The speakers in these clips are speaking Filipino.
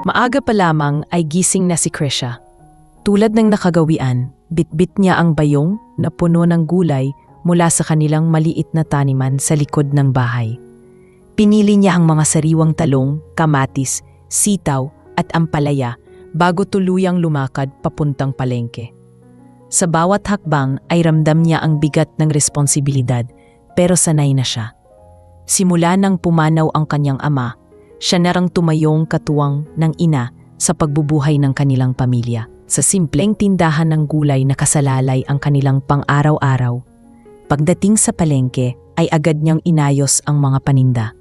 Maaga pa lamang ay gising na si Krisha. Tulad ng nakagawian, bitbit niya ang bayong na puno ng gulay mula sa kanilang maliit na taniman sa likod ng bahay. Pinili niya ang mga sariwang talong, kamatis, sitaw at ampalaya bago tuluyang lumakad papuntang palengke. Sa bawat hakbang ay ramdam niya ang bigat ng responsibilidad pero sanay na siya. Simula nang pumanaw ang kanyang ama, siya narang tumayong katuwang ng ina sa pagbubuhay ng kanilang pamilya. Sa simpleng tindahan ng gulay na kasalalay ang kanilang pang-araw-araw. Pagdating sa palengke ay agad niyang inayos ang mga paninda.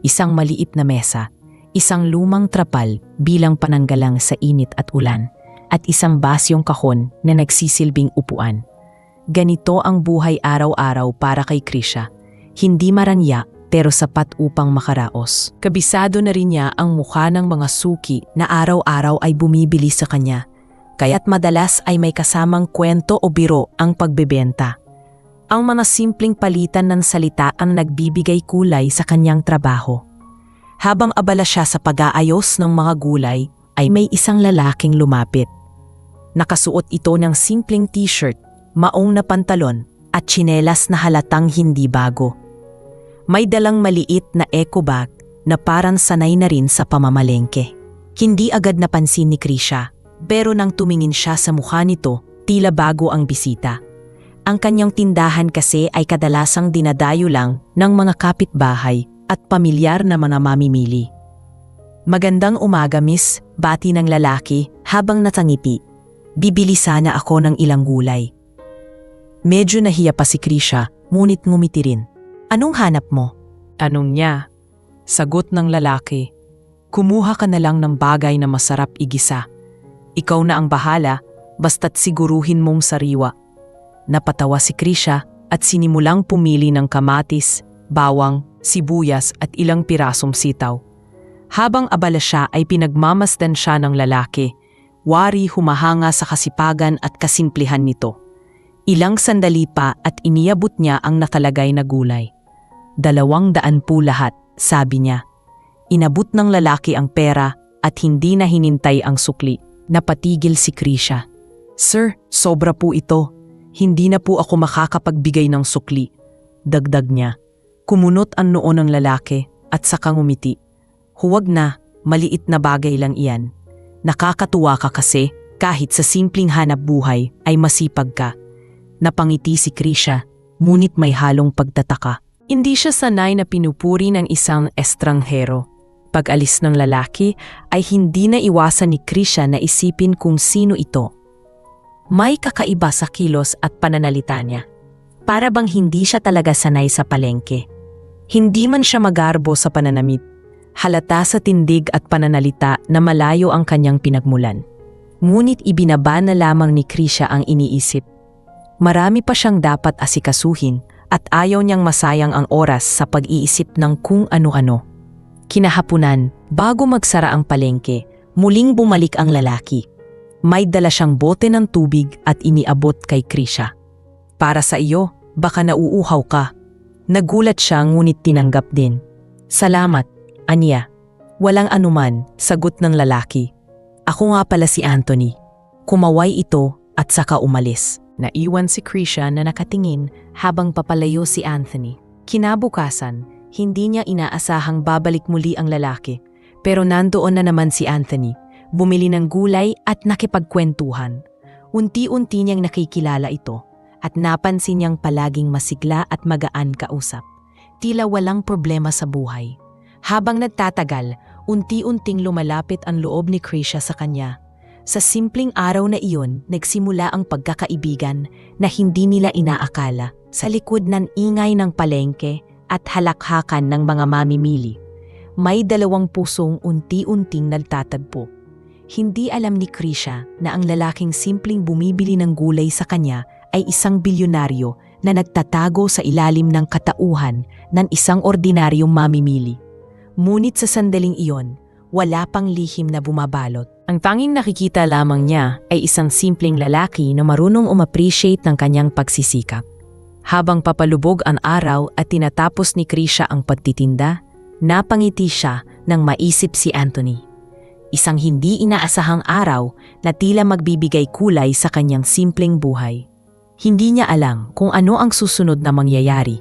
Isang maliit na mesa, isang lumang trapal bilang pananggalang sa init at ulan, at isang basyong kahon na nagsisilbing upuan. Ganito ang buhay araw-araw para kay Krisha. Hindi marangya pero sapat upang makaraos. Kabisado na rin niya ang mukha ng mga suki na araw-araw ay bumibili sa kanya. Kaya't madalas ay may kasamang kwento o biro ang pagbebenta. Ang mga simpleng palitan ng salita ang nagbibigay kulay sa kanyang trabaho. Habang abala siya sa pag-aayos ng mga gulay, ay may isang lalaking lumapit. Nakasuot ito ng simpleng t-shirt, maong na pantalon at tsinelas na halatang hindi bago. May dalang maliit na eco bag na parang sanay na rin sa pamamalengke. Hindi agad napansin ni Krisha. Pero nang tumingin siya sa mukha nito, tila bago ang bisita. Ang kanyang tindahan kasi ay kadalasang dinadayo lang ng mga kapitbahay at pamilyar na mga mamimili. Magandang umaga, miss, bati ng lalaki habang natangiti. Bibili sana ako ng ilang gulay. Medyo nahiya pa si Krisha, ngunit ngumiti rin. Anong hanap mo? Anong niya? Sagot ng lalaki. Kumuha ka na lang ng bagay na masarap igisa. Ikaw na ang bahala, basta't siguruhin mong sariwa. Napatawa si Krisha at sinimulang pumili ng kamatis, bawang, sibuyas at ilang pirasong sitaw. Habang abala siya ay pinagmamasdan siya ng lalaki, wari humahanga sa kasipagan at kasimplihan nito. Ilang sandali pa at iniabot niya ang nakalagay na gulay. 200 po lahat, sabi niya. Inabot ng lalaki ang pera at hindi na hinintay ang sukli. Napatigil si Krisha. Sir, sobra po ito. Hindi na po ako makakapagbigay ng sukli. Dagdag niya. Kumunot ang noo ng lalaki at saka ngumiti. Huwag na, maliit na bagay lang iyan. Nakakatuwa ka kasi kahit sa simpleng hanap buhay ay masipag ka. Napangiti si Krisha, ngunit may halong pagtataka. Hindi siya sanay na pinupuri ng isang estranghero. Pag-alis ng lalaki ay hindi na iwasan ni Krisha na isipin kung sino ito. May kakaiba sa kilos at pananalita niya. Para bang hindi siya talaga sanay sa palengke. Hindi man siya magarbo sa pananamit. Halata sa tindig at pananalita na malayo ang kanyang pinagmulan. Ngunit ibinaba na lamang ni Krisha ang iniisip. Marami pa siyang dapat asikasuhin at ayaw niyang masayang ang oras sa pag-iisip ng kung ano-ano. Kinahapunan, bago magsara ang palengke, muling bumalik ang lalaki. May dala siyang bote ng tubig at iniabot kay Krisha. Para sa iyo, baka nauuhaw ka. Nagulat siya ngunit tinanggap din. Salamat, aniya. Walang anuman, sagot ng lalaki. Ako nga pala si Anthony. Kumaway ito at saka umalis. Naiwan si Krisha na nakatingin habang papalayo si Anthony. Kinabukasan, hindi niya inaasahang babalik muli ang lalaki. Pero nandoon na naman si Anthony, bumili ng gulay at nakipagkwentuhan. Unti-unti niyang nakikilala ito at napansin niyang palaging masigla at magaan kausap. Tila walang problema sa buhay. Habang nagtatagal, unti-unting lumalapit ang loob ni Krisha sa kanya. Sa simpleng araw na iyon, nagsimula ang pagkakaibigan na hindi nila inaakala. Sa likod ng ingay ng palengke at halakhakan ng mga mamimili, may 2 pusong unti-unting nagtatagpo. Hindi alam ni Krisha na ang lalaking simpleng bumibili ng gulay sa kanya ay isang bilyonaryo na nagtatago sa ilalim ng katauhan ng isang ordinaryong mamimili. Ngunit sa sandaling iyon, wala pang lihim na bumabalot. Ang tanging nakikita lamang niya ay isang simpleng lalaki na marunong umappreciate ng kanyang pagsisikap. Habang papalubog ang araw at tinatapos ni Krisha ang pagtitinda, napangiti siya nang maisip si Anthony. isang hindi inaasahang araw na tila magbibigay kulay sa kanyang simpleng buhay. Hindi niya alam kung ano ang susunod na mangyayari,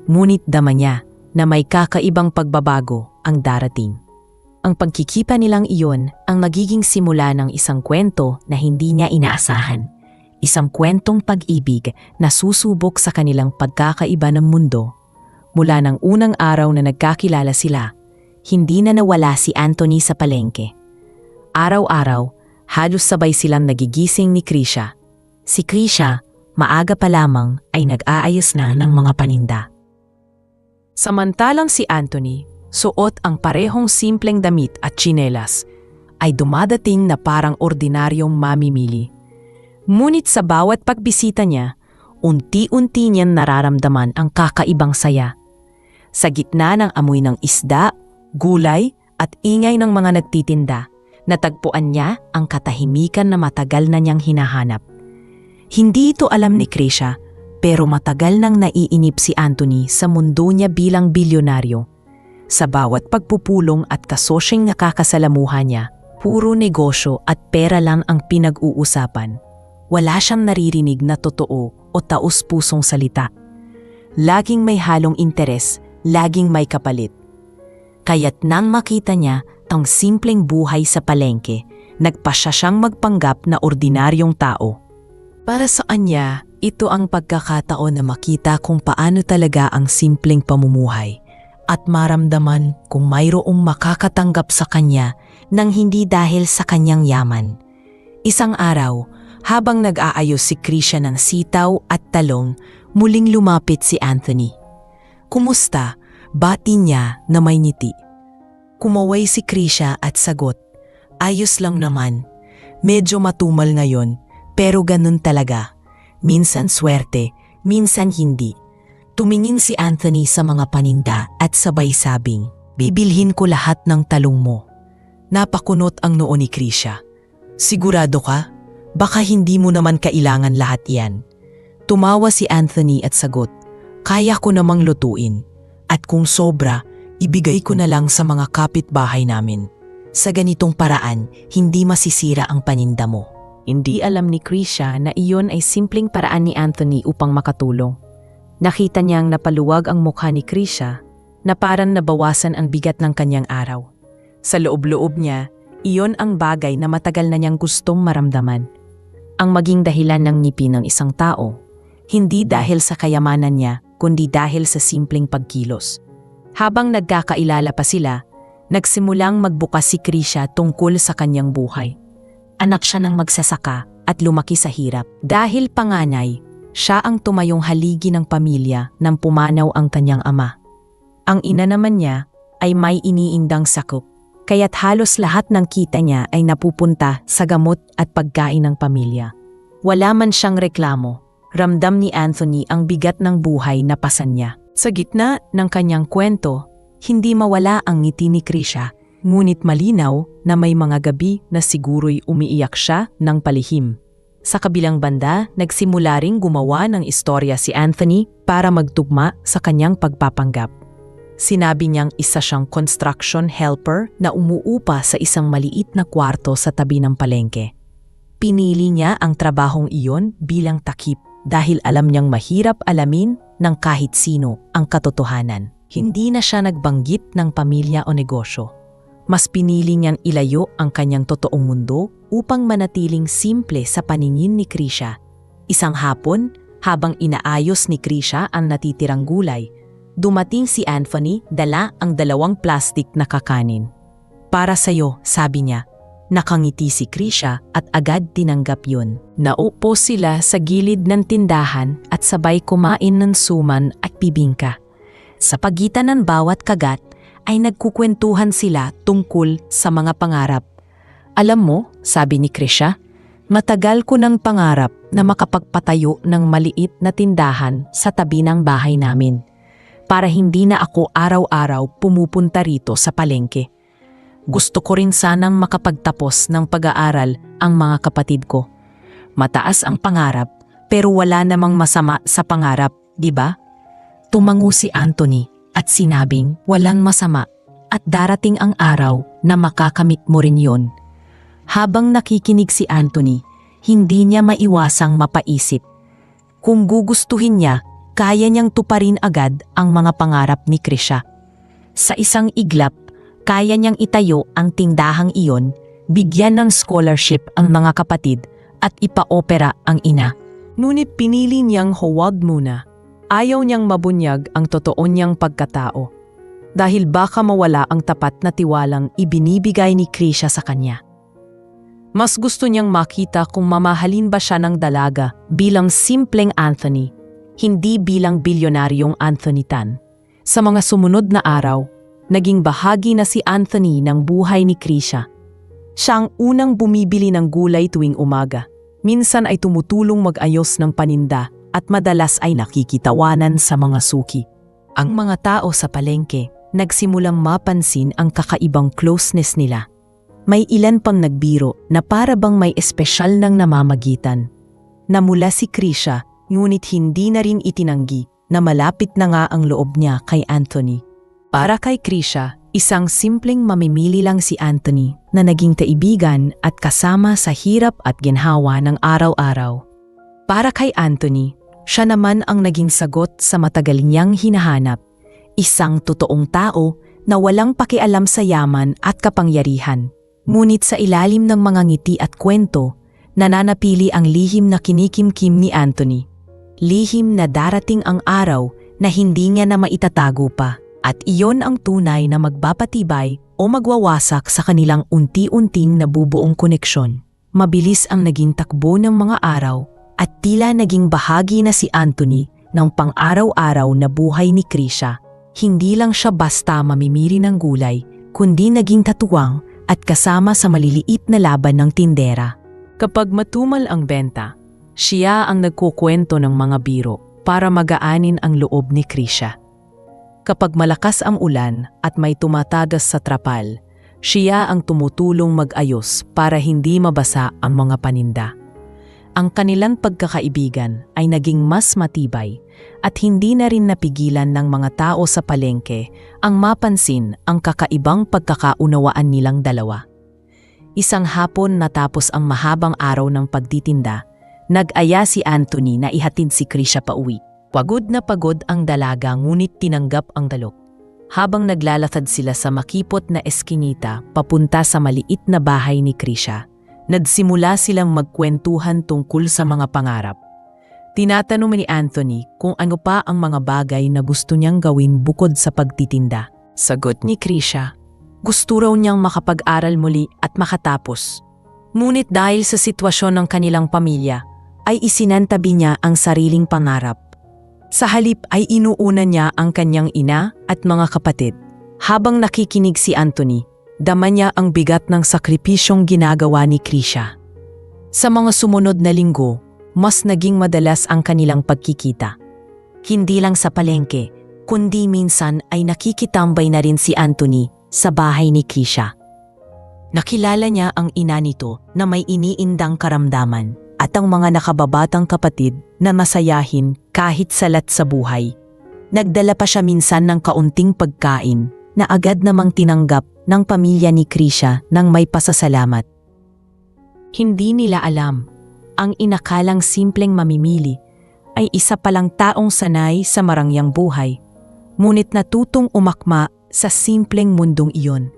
ngunit dama niya na may kakaibang pagbabago ang darating. Ang pagkikita nilang iyon ang magiging simula ng isang kwento na hindi niya inaasahan. Isang kwentong pag-ibig na susubok sa kanilang pagkakaiba ng mundo. Mula ng unang araw na nagkakilala sila, hindi na nawala si Anthony sa palengke. Araw-araw, halos sabay silang nagigising ni Krisha. Si Krisha, maaga pa lamang ay nag-aayos na ng mga paninda. Samantalang si Anthony, suot ang parehong simpleng damit at tsinelas, ay dumadating na parang ordinaryong mamimili. Ngunit sa bawat pagbisita niya, unti-unti niyang nararamdaman ang kakaibang saya. Sa gitna ng amoy ng isda, gulay at ingay ng mga nagtitinda, natagpuan niya ang katahimikan na matagal na niyang hinahanap. Hindi ito alam ni Krisha, pero matagal nang naiinip si Anthony sa mundo niya bilang bilyonaryo. Sa bawat pagpupulong at kasosyeng nakakasalamuha niya, puro negosyo at pera lang ang pinag-uusapan. Wala siyang naririnig na totoo o taos-pusong salita. Laging may halong interes, laging may kapalit. Kaya't nang makita niya ang simpleng buhay sa palengke, nagpasya siyang magpanggap na ordinaryong tao. Para sa kanya, ito ang pagkakataon na makita kung paano talaga ang simpleng pamumuhay at maramdaman kung mayroong makakatanggap sa kanya nang hindi dahil sa kanyang yaman. Isang araw, habang nag-aayos si Krisha ng sitaw at talong, muling lumapit si Anthony. "Kumusta?" Bati niya na may ngiti. Kumaway si Krisha at sagot, "Ayos lang naman. Medyo matumal ngayon, pero ganun talaga. Minsan swerte, minsan hindi." Tumingin si Anthony sa mga paninda at sabay sabing, "Bibilhin ko lahat ng talong mo." Napakunot ang noo ni Krisha. "Sigurado ka? Baka hindi mo naman kailangan lahat yan." Tumawa si Anthony at sagot, "Kaya ko namang lutuin. At kung sobra, ibigay ko na lang sa mga kapitbahay namin. Sa ganitong paraan, hindi masisira ang paninda mo." Hindi alam ni Krisha na iyon ay simpleng paraan ni Anthony upang makatulong. Nakita niyang napaluwag ang mukha ni Krisha na parang nabawasan ang bigat ng kanyang araw. Sa loob-loob niya, iyon ang bagay na matagal na niyang gustong maramdaman. Ang maging dahilan ng ngipin ng isang tao, hindi dahil sa kayamanan niya, kundi dahil sa simpleng pagkilos. Habang nagkakailala pa sila, nagsimulang magbukas si Krisha tungkol sa kanyang buhay. Anak siya ng magsasaka at lumaki sa hirap. Dahil panganay, siya ang tumayong haligi ng pamilya nang pumanaw ang kanyang ama. Ang ina naman niya ay may iniindang sakop, kaya't halos lahat ng kita niya ay napupunta sa gamot at pagkain ng pamilya. Wala man siyang reklamo, ramdam ni Anthony ang bigat ng buhay na pasan niya. Sa gitna ng kanyang kwento, hindi mawala ang ngiti ni Krisha, ngunit malinaw na may mga gabi na siguro'y umiiyak siya ng palihim. Sa kabilang banda, nagsimula ring gumawa ng istorya si Anthony para magtugma sa kanyang pagpapanggap. Sinabi niyang isa siyang construction helper na umuupa sa isang maliit na kwarto sa tabi ng palengke. Pinili niya ang trabahong iyon bilang takip dahil alam niyang mahirap alamin ng kahit sino ang katotohanan. Hindi na siya nagbanggit ng pamilya o negosyo. Mas pinili niyang ilayo ang kanyang totoong mundo upang manatiling simple sa paningin ni Krisha. Isang hapon, habang inaayos ni Krisha ang natitirang gulay, dumating si Anthony, dala ang 2 plastic na kakanin. "Para sa'yo," sabi niya. Nakangiti si Krisha at agad tinanggap yun. Naupo sila sa gilid ng tindahan at sabay kumain ng suman at bibingka. Sa pagitan ng bawat kagat ay nagkukwentuhan sila tungkol sa mga pangarap. "Alam mo," sabi ni Krisha, "matagal ko ng pangarap na makapagpatayo ng maliit na tindahan sa tabi ng bahay namin, para hindi na ako araw-araw pumupunta rito sa palengke. Gusto ko rin sanang makapagtapos ng pag-aaral ang mga kapatid ko. Mataas ang pangarap, pero wala namang masama sa pangarap, di ba?" Tumango si Anthony at sinabing, "Walang masama. at darating ang araw na makakamit mo rin yon. Habang nakikinig si Anthony, hindi niya maiwasang mapaisip. Kung gugustuhin niya, kaya niyang tuparin agad ang mga pangarap ni Krisha. Sa isang iglap, kaya niyang itayo ang tindahang iyon, bigyan ng scholarship ang mga kapatid at ipa-opera ang ina. Ngunit pinili niyang huwag muna. Ayaw niyang mabunyag ang totoo niyang pagkatao. Dahil baka mawala ang tapat na tiwalang ibinibigay ni Krisha sa kanya. Mas gusto niyang makita kung mamahalin ba siya ng dalaga bilang simpleng Anthony, hindi bilang bilyonaryong Anthony Tan. Sa mga sumunod na araw, naging bahagi na si Anthony ng buhay ni Krisha. Siya ang unang bumibili ng gulay tuwing umaga. Minsan ay tumutulong mag-ayos ng paninda at madalas ay nakikitawanan sa mga suki. Ang mga tao sa palengke nagsimulang mapansin ang kakaibang closeness nila. May ilan pang nagbiro na para bang may espesyal ng namamagitan. Namula si Krisha, ngunit hindi na rin itinanggi na malapit na nga ang loob niya kay Anthony. Para kay Krisha, isang simpleng mamimili lang si Anthony na naging kaibigan at kasama sa hirap at ginhawa ng araw-araw. Para kay Anthony, siya naman ang naging sagot sa matagal niyang hinahanap. Isang totoong tao na walang pakialam sa yaman at kapangyarihan. Ngunit sa ilalim ng mga ngiti at kwento, nananapili ang lihim na kinikimkim ni Anthony. Lihim na darating ang araw na hindi niya na maitatago pa. At iyon ang tunay na magpapatibay o magwawasak sa kanilang unti-unting nabubuong koneksyon. Mabilis ang naging takbo ng mga araw at tila naging bahagi na si Anthony ng pang-araw-araw na buhay ni Krisha. Hindi lang siya basta mamimili ng gulay, kundi naging katuwang at kasama sa maliliit na laban ng tindera. Kapag matumal ang benta, siya ang nagkukwento ng mga biro para magaanin ang loob ni Krisha. Kapag malakas ang ulan at may tumatagas sa trapal, siya ang tumutulong mag-ayos para hindi mabasa ang mga paninda. Ang kanilang pagkakaibigan ay naging mas matibay at hindi na rin napigilan ng mga tao sa palengke ang mapansin ang kakaibang pagkakaunawaan nilang dalawa. Isang hapon natapos ang mahabang araw ng pagtitinda, nag-aya si Anthony na ihatid si Krisha pauwi. Pagod na pagod ang dalaga ngunit tinanggap ang dalok. Habang naglalatad sila sa makipot na eskinita papunta sa maliit na bahay ni Krisha, nagsimula silang magkwentuhan tungkol sa mga pangarap. Tinatanong ni Anthony kung ano pa ang mga bagay na gusto niyang gawin bukod sa pagtitinda. Sagot ni Krisha, gusto raw niyang makapag-aral muli at makatapos. Ngunit dahil sa sitwasyon ng kanilang pamilya, ay isinantabi niya ang sariling pangarap. Sa halip ay inuuna niya ang kanyang ina at mga kapatid. Habang nakikinig si Anthony, dama niya ang bigat ng sakripisyong ginagawa ni Krisha. Sa mga sumunod na linggo, mas naging madalas ang kanilang pagkikita. Hindi lang sa palengke, kundi minsan ay nakikitambay na rin si Anthony sa bahay ni Krisha. Nakilala niya ang ina nito na may iniindang karamdaman at ang mga nakababatang kapatid na masayahin kahit salat sa buhay. Nagdala pa siya minsan ng kaunting pagkain na agad namang tinanggap ng pamilya ni Krisha nang may pasasalamat. Hindi nila alam, ang inakalang simpleng mamimili ay isa palang taong sanay sa marangyang buhay, ngunit natutong umakma sa simpleng mundong iyon.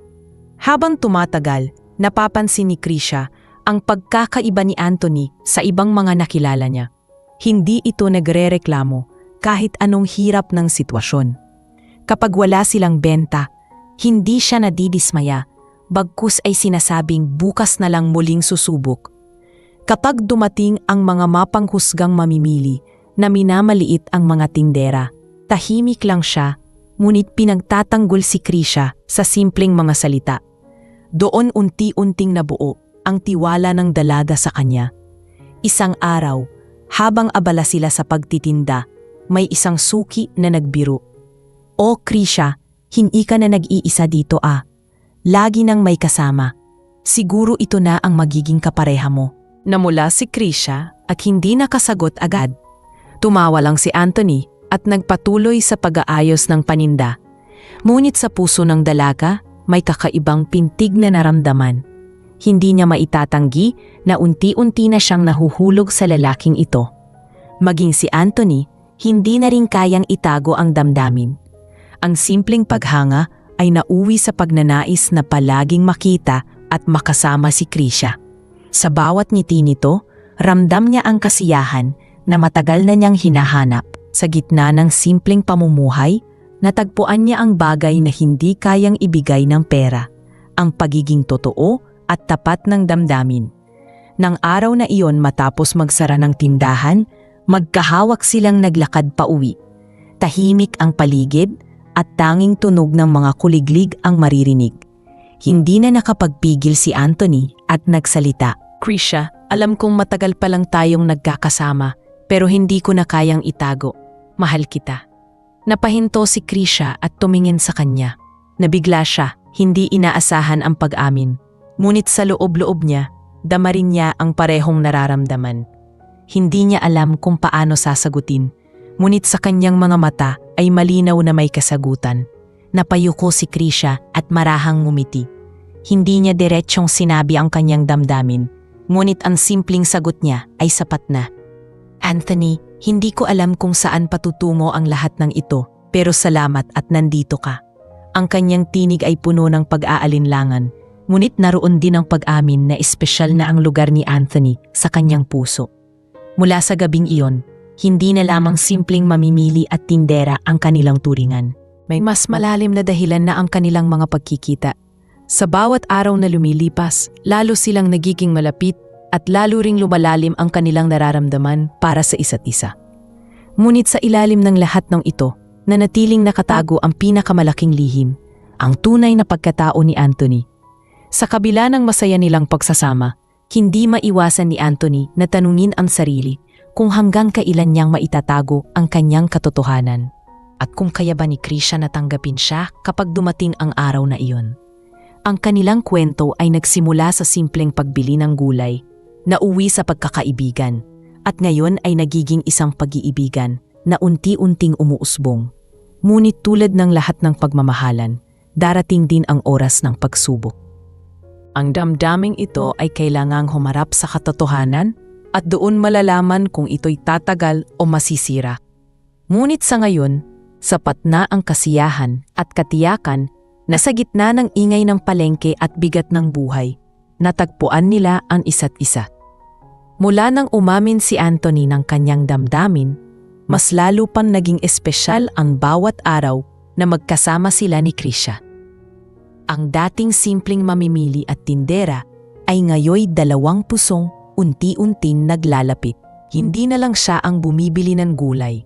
Habang tumatagal, napapansin ni Krisha ang pagkakaiba ni Anthony sa ibang mga nakilala niya. Hindi ito nagrereklamo kahit anong hirap ng sitwasyon. Kapag wala silang benta, hindi siya nadidismaya, bagkus ay sinasabing bukas na lang muling susubok. Kapag dumating ang mga mapanghusgang mamimili na minamaliit ang mga tindera, tahimik lang siya, ngunit pinagtatanggol si Krisha sa simpleng mga salita. Doon unti-unting nabuo ang tiwala ng dalaga sa kanya. Isang araw, habang abala sila sa pagtitinda, may isang suki na nagbiro. O Krisha, hindi ka na nag-iisa dito ah. Lagi nang may kasama. Siguro ito na ang magiging kapareha mo. Namula si Krisha at hindi nakasagot agad. Tumawa lang si Anthony at nagpatuloy sa pag-aayos ng paninda. Ngunit sa puso ng dalaga, may kakaibang pintig na naramdaman. Hindi niya maitatanggi na unti-unti na siyang nahuhulog sa lalaking ito. Maging si Anthony, hindi na rin kayang itago ang damdamin. Ang simpleng paghanga ay nauwi sa pagnanais na palaging makita at makasama si Krisha. Sa bawat ngiti nito, ramdam niya ang kasiyahan na matagal na niyang hinahanap. Sa gitna ng simpleng pamumuhay, natagpuan niya ang bagay na hindi kayang ibigay ng pera, ang pagiging totoo at tapat ng damdamin. Nang araw na iyon matapos magsara ng tindahan, magkahawak silang naglakad pa uwi. Tahimik ang paligid at tanging tunog ng mga kuliglig ang maririnig. Hindi na nakapagpigil si Anthony at nagsalita. "Krisha, alam kong matagal pa lang tayong nagkakasama, pero hindi ko na kayang itago. Mahal kita." Napahinto si Krisha at tumingin sa kanya. Nabigla siya, hindi inaasahan ang pag-amin. Ngunit sa loob-loob niya, dama rin niya ang parehong nararamdaman. Hindi niya alam kung paano sasagutin, ngunit sa kanyang mga mata ay malinaw na may kasagutan. Napayuko si Krisha at marahang ngumiti. Hindi niya diretsyong sinabi ang kanyang damdamin, ngunit ang simpleng sagot niya ay sapat na. "Anthony, hindi ko alam kung saan patutungo ang lahat ng ito, pero salamat at nandito ka." Ang kanyang tinig ay puno ng pag-aalinlangan, ngunit naroon din ang pag-amin na espesyal na ang lugar ni Anthony sa kanyang puso. Mula sa gabing iyon, hindi na lamang simpleng mamimili at tindera ang kanilang turingan. May mas malalim na dahilan na ang kanilang mga pagkikita. Sa bawat araw na lumilipas, lalo silang nagiging malapit at lalo ring lumalalim ang kanilang nararamdaman para sa isa't isa. Ngunit sa ilalim ng lahat ng ito, nanatiling nakatago ang pinakamalaking lihim, ang tunay na pagkatao ni Anthony. Sa kabila ng masaya nilang pagsasama, hindi maiwasan ni Anthony na tanungin ang sarili kung hanggang kailan niyang maitatago ang kanyang katotohanan. At kung kaya ba ni Krisha na tanggapin siya kapag dumating ang araw na iyon. Ang kanilang kwento ay nagsimula sa simpleng pagbili ng gulay, nauwi sa pagkakaibigan, at ngayon ay nagiging isang pag-iibigan na unti-unting umuusbong. Ngunit tulad ng lahat ng pagmamahalan, darating din ang oras ng pagsubok. Ang damdaming ito ay kailangang humarap sa katotohanan at doon malalaman kung ito'y tatagal o masisira. Ngunit sa ngayon, sapat na ang kasiyahan at katiyakan na sa gitna ng ingay ng palengke at bigat ng buhay, natagpuan nila ang isa't isa. Mula nang umamin si Anthony ng kanyang damdamin, mas lalo pang naging espesyal ang bawat araw na magkasama sila ni Krisha. Ang dating simpleng mamimili at tindera ay ngayoy dalawang pusong unti-unting naglalapit. Hindi na lang siya ang bumibili ng gulay.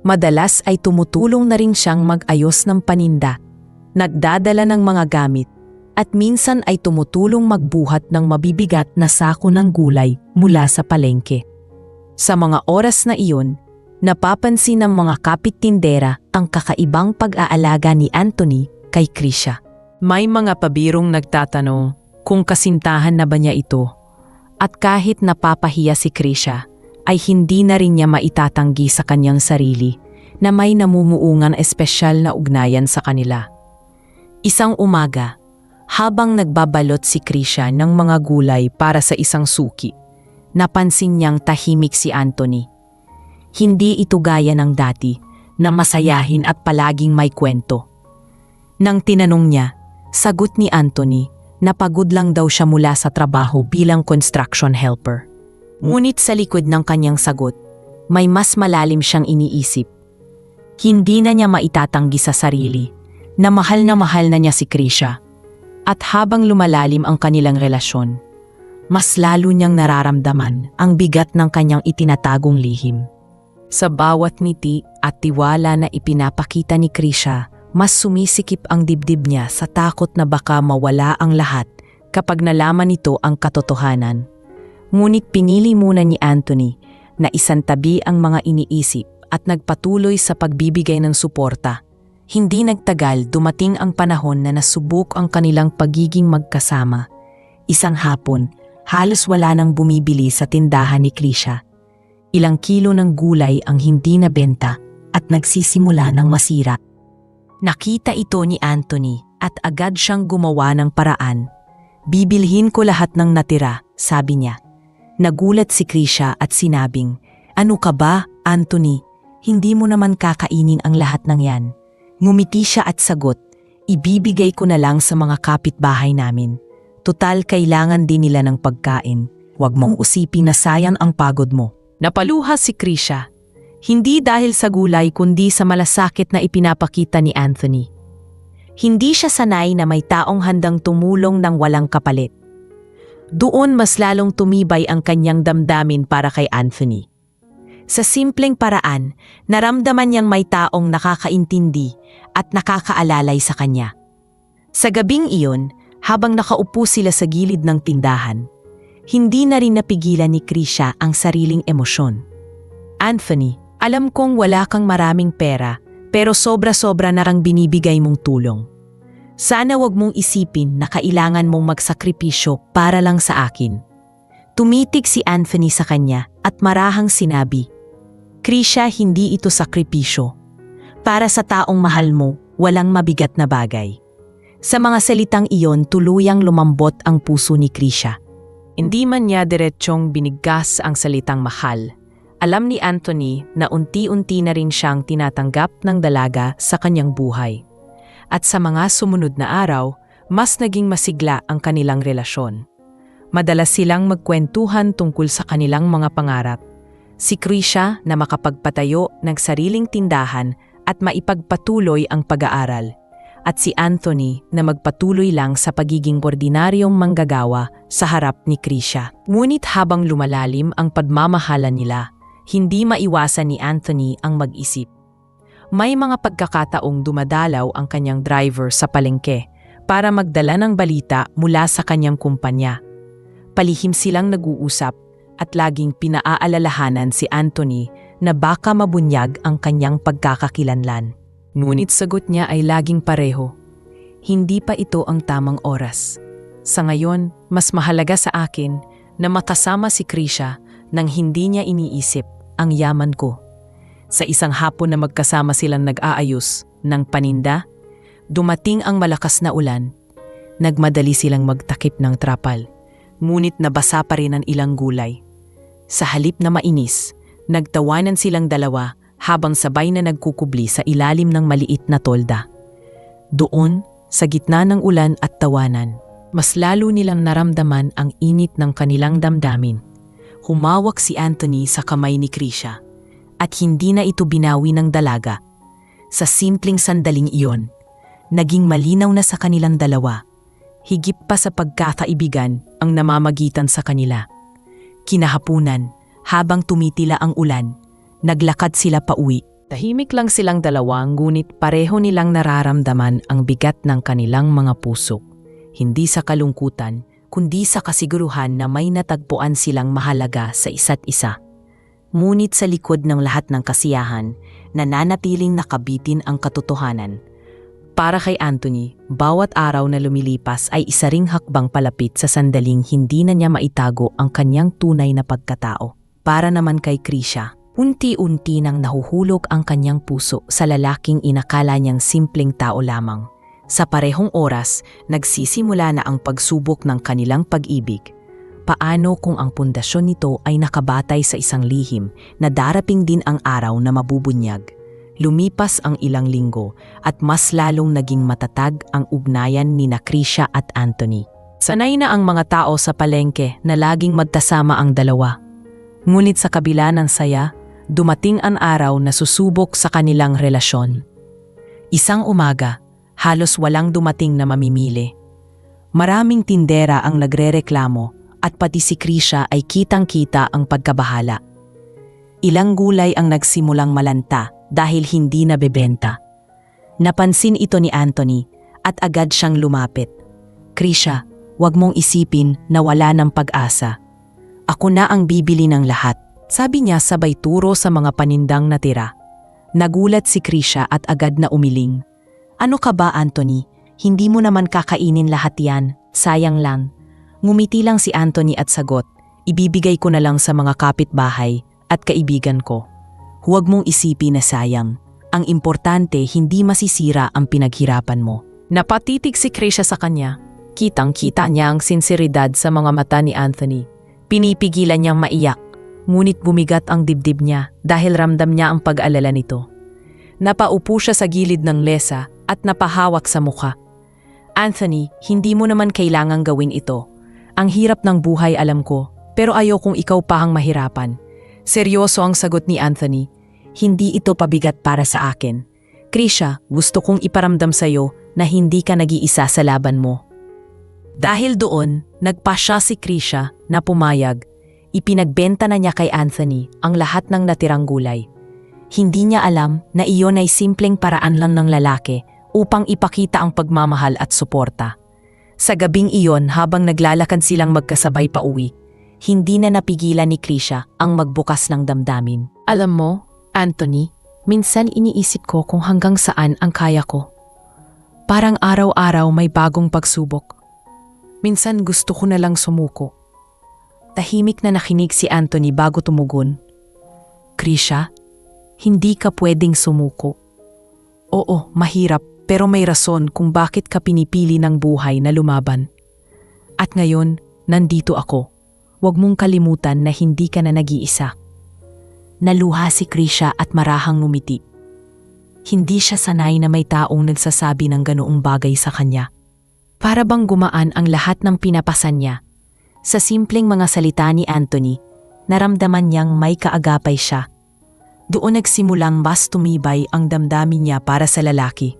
Madalas ay tumutulong na rin siyang mag-ayos ng paninda, nagdadala ng mga gamit, at minsan ay tumutulong magbuhat ng mabibigat na sako ng gulay mula sa palengke. Sa mga oras na iyon, napapansin ng mga kapit-tindera ang kakaibang pag-aalaga ni Anthony kay Krisha. May mga pabirong nagtatanong kung kasintahan na ba niya ito. At kahit napapahiya si Krisha, ay hindi na rin niya maitatanggi sa kanyang sarili na may namumuungan espesyal na ugnayan sa kanila. Isang umaga, habang nagbabalot si Krisha ng mga gulay para sa isang suki, napansin niyang tahimik si Anthony. Hindi ito gaya ng dati na masayahin at palaging may kwento. Nang tinanong niya, sagot ni Anthony na pagod lang daw siya mula sa trabaho bilang construction helper. Ngunit sa likod ng kanyang sagot, may mas malalim siyang iniisip. Hindi na niya maitatanggi sa sarili na mahal na niya si Krisha. At habang lumalalim ang kanilang relasyon, mas lalo niyang nararamdaman ang bigat ng kanyang itinatagong lihim. Sa bawat ngiti at tiwala na ipinapakita ni Krisha, mas sumisikip ang dibdib niya sa takot na baka mawala ang lahat kapag nalaman nito ang katotohanan. Ngunit pinili muna ni Anthony na isantabi ang mga iniisip at nagpatuloy sa pagbibigay ng suporta. Hindi nagtagal, dumating ang panahon na nasubok ang kanilang pagiging magkasama. Isang hapon, halos wala nang bumibili sa tindahan ni Krisha. Ilang kilo ng gulay ang hindi nabenta at nagsisimula ng masira. Nakita ito ni Anthony at agad siyang gumawa ng paraan. "Bibilhin ko lahat ng natira," sabi niya. Nagulat si Krisha at sinabing, "Ano ka ba, Anthony? Hindi mo naman kakainin ang lahat ng yan." Ngumiti siya at sagot, "Ibibigay ko na lang sa mga kapitbahay namin. Tutal kailangan din nila ng pagkain. Huwag mong usipin na sayang ang pagod mo." Napaluha si Krisha. Hindi dahil sa gulay kundi sa malasakit na ipinapakita ni Anthony. Hindi siya sanay na may taong handang tumulong ng walang kapalit. Doon mas lalong tumibay ang kanyang damdamin para kay Anthony. Sa simpleng paraan, naramdaman niyang may taong nakakaintindi at nakakaalalay sa kanya. Sa gabing iyon, habang nakaupo sila sa gilid ng tindahan, hindi na rin napigilan ni Krisha ang sariling emosyon. "Anthony, alam kong wala kang maraming pera, pero sobra-sobra na rang binibigay mong tulong. Sana wag mong isipin na kailangan mong magsakripisyo para lang sa akin." Tumitig si Anthony sa kanya at marahang sinabi, "Krisha, hindi ito sakripisyo. Para sa taong mahal mo, walang mabigat na bagay." Sa mga salitang iyon, tuluyang lumambot ang puso ni Krisha. Hindi man niya diretsyong binigkas ang salitang mahal. Alam ni Anthony na unti-unti na rin siyang tinatanggap ng dalaga sa kanyang buhay. At sa mga sumunod na araw, mas naging masigla ang kanilang relasyon. Madalas silang magkwentuhan tungkol sa kanilang mga pangarap. Si Krisha na makapagpatayo ng sariling tindahan at maipagpatuloy ang pag-aaral. At si Anthony na magpatuloy lang sa pagiging ordinaryong manggagawa sa harap ni Krisha. Ngunit habang lumalalim ang pagmamahalan nila, hindi maiwasan ni Anthony ang mag-isip. May mga pagkakataong dumadalaw ang kanyang driver sa palengke para magdala ng balita mula sa kanyang kumpanya. Palihim silang nag-uusap at laging pinaaalalahanan si Anthony na baka mabunyag ang kanyang pagkakakilanlan. Ngunit sagot niya ay laging pareho. "Hindi pa ito ang tamang oras. Sa ngayon, mas mahalaga sa akin na makasama si Krisha nang hindi niya iniisip ang yaman ko." Sa isang hapon na magkasama silang nag-aayos ng paninda, dumating ang malakas na ulan. Nagmadali silang magtakip ng trapal, ngunit nabasa pa rin ang ilang gulay. Sa halip na mainis, nagtawanan silang dalawa habang sabay na nagkukubli sa ilalim ng maliit na tolda. Doon, sa gitna ng ulan at tawanan, mas lalo nilang naramdaman ang init ng kanilang damdamin. Humawak si Anthony sa kamay ni Krisha at hindi na ito binawi ng dalaga. Sa simpleng sandaling iyon, naging malinaw na sa kanilang dalawa, higit pa sa pagkakaibigan ang namamagitan sa kanila. Kinahapunan, habang tumitila ang ulan, naglakad sila pauwi. Tahimik lang silang dalawa, ngunit pareho nilang nararamdaman ang bigat ng kanilang mga puso. Hindi sa kalungkutan, kundi sa kasiguruhan na may natagpuan silang mahalaga sa isa't isa. Ngunit sa likod ng lahat ng kasiyahan, nananatiling nakabitin ang katotohanan. Para kay Anthony, bawat araw na lumilipas ay isa ring hakbang palapit sa sandaling hindi na niya maitago ang kanyang tunay na pagkatao. Para naman kay Krisha, unti-unti nang nahuhulog ang kanyang puso sa lalaking inakala niyang simpleng tao lamang. Sa parehong oras, nagsisimula na ang pagsubok ng kanilang pag-ibig. Paano kung ang pundasyon nito ay nakabatay sa isang lihim na darating din ang araw na mabubunyag? Lumipas ang ilang linggo at mas lalong naging matatag ang ugnayan ni Krisha at Anthony. Sanay na ang mga tao sa palengke na laging magkasama ang dalawa. Ngunit sa kabila ng saya, dumating ang araw na susubok sa kanilang relasyon. Isang umaga, halos walang dumating na mamimili. Maraming tindera ang nagrereklamo at pati si Krisha ay kitang-kita ang pagkabahala. Ilang gulay ang nagsimulang malanta dahil hindi nabebenta. Napansin ito ni Anthony at agad siyang lumapit. "Krisha, wag mong isipin na wala ng pag-asa. Ako na ang bibili ng lahat," sabi niya sabay turo sa mga panindang natira. Nagulat si Krisha at agad na umiling. "Ano ka ba, Anthony? Hindi mo naman kakainin lahat yan. Sayang lang." Ngumiti lang si Anthony at sagot, "Ibibigay ko na lang sa mga kapitbahay at kaibigan ko." Huwag mong isipin na sayang. Ang importante, hindi masisira ang pinaghirapan mo. Napatitig si Krisha sa kanya. Kitang-kita niya ang sinseridad sa mga mata ni Anthony. Pinipigilan niyang maiyak, ngunit bumigat ang dibdib niya dahil ramdam niya ang pag-alala nito. Napaupo siya sa gilid ng lesa at napahawak sa mukha. Anthony, hindi mo naman kailangang gawin ito. Ang hirap ng buhay alam ko, pero ayokong ikaw pa ang mahirapan. Seryoso ang sagot ni Anthony. Hindi ito pabigat para sa akin. Krisha, gusto kong iparamdam sa'yo na hindi ka nag-iisa sa laban mo. Dahil doon, nagpasya si Krisha na pumayag. Ipinagbenta na niya kay Anthony ang lahat ng natirang gulay. Hindi niya alam na iyon ay simpleng paraan lang ng lalaki upang ipakita ang pagmamahal at suporta. Sa gabing iyon habang naglalakad silang magkasabay pa uwi, hindi na napigilan ni Krisha ang magbukas ng damdamin. Alam mo, Anthony, minsan iniisip ko kung hanggang saan ang kaya ko. Parang araw-araw may bagong pagsubok. Minsan gusto ko na lang sumuko. Tahimik na nakinig si Anthony bago tumugon. Krisha, hindi ka pwedeng sumuko. Oo, mahirap pero may rason kung bakit ka pinipili ng buhay na lumaban. At ngayon, nandito ako. Huwag mong kalimutan na hindi ka na nag-iisa. Naluha si Krisha at marahang ngumiti. Hindi siya sanay na may taong nagsasabi ng ganoong bagay sa kanya. Para bang gumaan ang lahat ng pinapasan niya. Sa simpleng mga salita ni Anthony, naramdaman niyang may kaagapay siya. Doon nagsimulang mas tumibay ang damdamin niya para sa lalaki.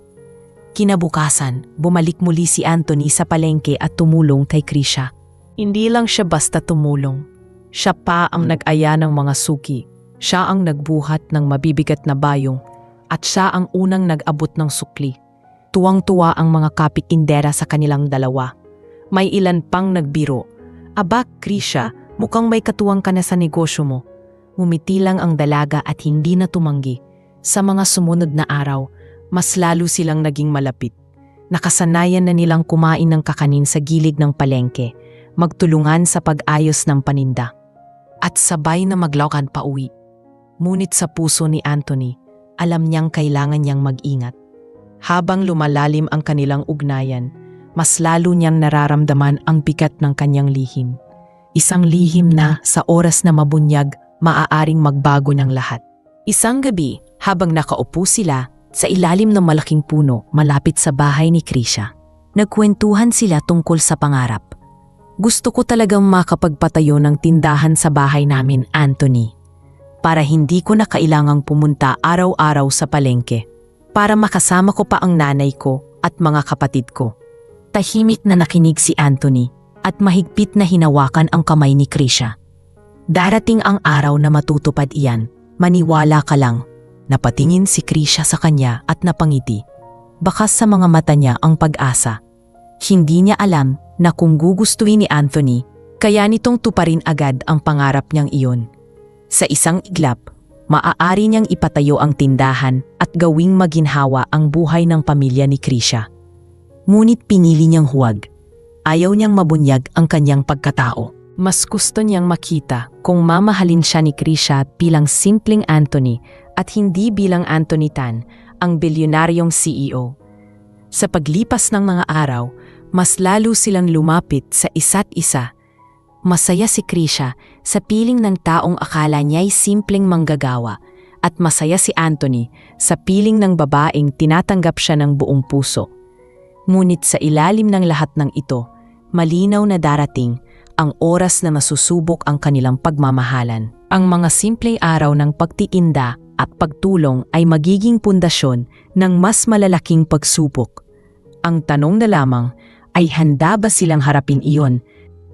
Kinabukasan, bumalik muli si Anthony sa palengke at tumulong kay Krisha. Hindi lang siya basta tumulong. Siya pa ang nag-aya ng mga suki. Siya ang nagbuhat ng mabibigat na bayong. At siya ang unang nag-abot ng sukli. Tuwang-tuwa ang mga kapitindera sa kanilang dalawa. May ilan pang nagbiro. Aba, Krisha, mukhang may katuwang ka na sa negosyo mo. Ngumiti lang ang dalaga at hindi na tumanggi. Sa mga sumunod na araw, mas lalo silang naging malapit. Nakasanayan na nilang kumain ng kakanin sa gilid ng palengke, magtulungan sa pag-ayos ng paninda, at sabay na maglakad pa uwi. Ngunit sa puso ni Anthony, alam niyang kailangan niyang mag-ingat. Habang lumalalim ang kanilang ugnayan, mas lalo niyang nararamdaman ang bigat ng kanyang lihim. Isang lihim na sa oras na mabunyag, maaaring magbago ng lahat. Isang gabi, habang nakaupo sila sa ilalim ng malaking puno malapit sa bahay ni Krisha, nagkwentuhan sila tungkol sa pangarap. Gusto ko talagang makapagpatayo ng tindahan sa bahay namin, Anthony. Para hindi ko na kailangang pumunta araw-araw sa palengke. Para makasama ko pa ang nanay ko at mga kapatid ko. Tahimik na nakinig si Anthony at mahigpit na hinawakan ang kamay ni Krisha. Darating ang araw na matutupad iyan, maniwala ka lang. Napatingin si Krisha sa kanya at napangiti. Bakas sa mga mata niya ang pag-asa. Hindi niya alam na kung gugustuhin ni Anthony, kaya nitong tuparin agad ang pangarap niyang iyon. Sa isang iglap, maaari niyang ipatayo ang tindahan at gawing maginhawa ang buhay ng pamilya ni Krisha. Ngunit pinili niyang huwag. Ayaw niyang mabunyag ang kanyang pagkatao. Mas gusto niyang makita kung mamahalin siya ni Krisha bilang simpleng Anthony at hindi bilang Anthony Tan, ang bilyonaryong CEO. Sa paglipas ng mga araw, mas lalo silang lumapit sa isa't isa. Masaya si Krisha sa piling ng taong akala niya'y simpleng manggagawa at masaya si Anthony sa piling ng babaeng tinatanggap siya ng buong puso. Ngunit sa ilalim ng lahat ng ito, malinaw na darating ang oras na masusubok ang kanilang pagmamahalan. Ang mga simpleng araw ng pagtitinda at pagtulong ay magiging pundasyon ng mas malalaking pagsubok. Ang tanong na lamang ay handa ba silang harapin iyon,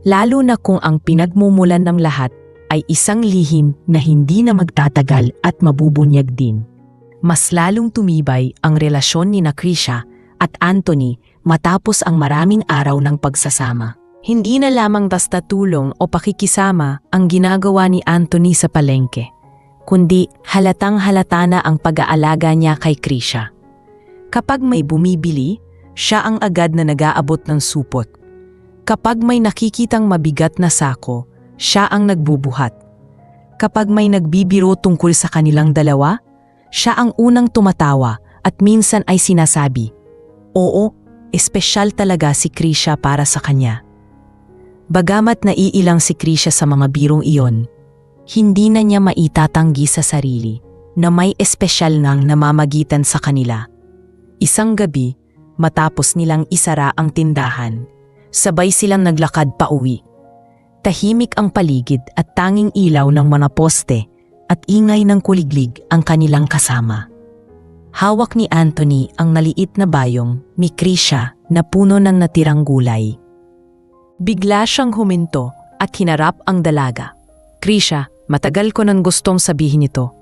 lalo na kung ang pinagmumulan ng lahat ay isang lihim na hindi na magtatagal at mabubunyag din. Mas lalong tumibay ang relasyon ni Krisha at Anthony matapos ang maraming araw ng pagsasama. Hindi na lamang basta tulong o pakikisama ang ginagawa ni Anthony sa palengke, kundi halatang-halata na ang pag-aalaga niya kay Krisha. Kapag may bumibili, siya ang agad na nag-aabot ng supot. Kapag may nakikitang mabigat na sako, siya ang nagbubuhat. Kapag may nagbibiro tungkol sa kanilang dalawa, siya ang unang tumatawa at minsan ay sinasabi, "Oo, espesyal talaga si Krisha para sa kanya. Bagamat naiilang si Krisha sa mga birong iyon, hindi na niya maitatanggi sa sarili na may espesyal ngang namamagitan sa kanila. Isang gabi, matapos nilang isara ang tindahan, sabay silang naglakad pa uwi. Tahimik ang paligid at tanging ilaw ng mga poste at ingay ng kuliglig ang kanilang kasama. Hawak ni Anthony ang naliit na bayong ni Krisha na puno ng natirang gulay. Bigla siyang huminto at hinarap ang dalaga. Krisha, matagal ko nang gustong sabihin ito.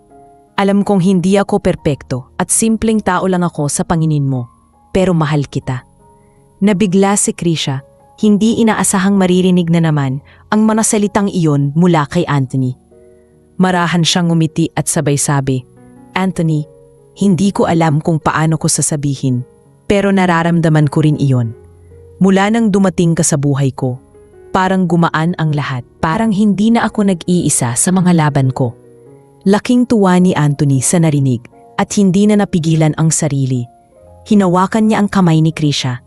Alam kong hindi ako perpekto at simpleng tao lang ako sa panginin mo, pero mahal kita. Nabigla si Krisha, hindi inaasahang maririnig na naman ang mga salitang iyon mula kay Anthony. Marahan siyang ngumiti at sabay sabi, Anthony, hindi ko alam kung paano ko sasabihin, pero nararamdaman ko rin iyon. Mula nang dumating ka sa buhay ko, parang gumaan ang lahat, parang hindi na ako nag-iisa sa mga laban ko. Laking tuwa ni Anthony sa narinig at hindi na napigilan ang sarili. Hinawakan niya ang kamay ni Krisha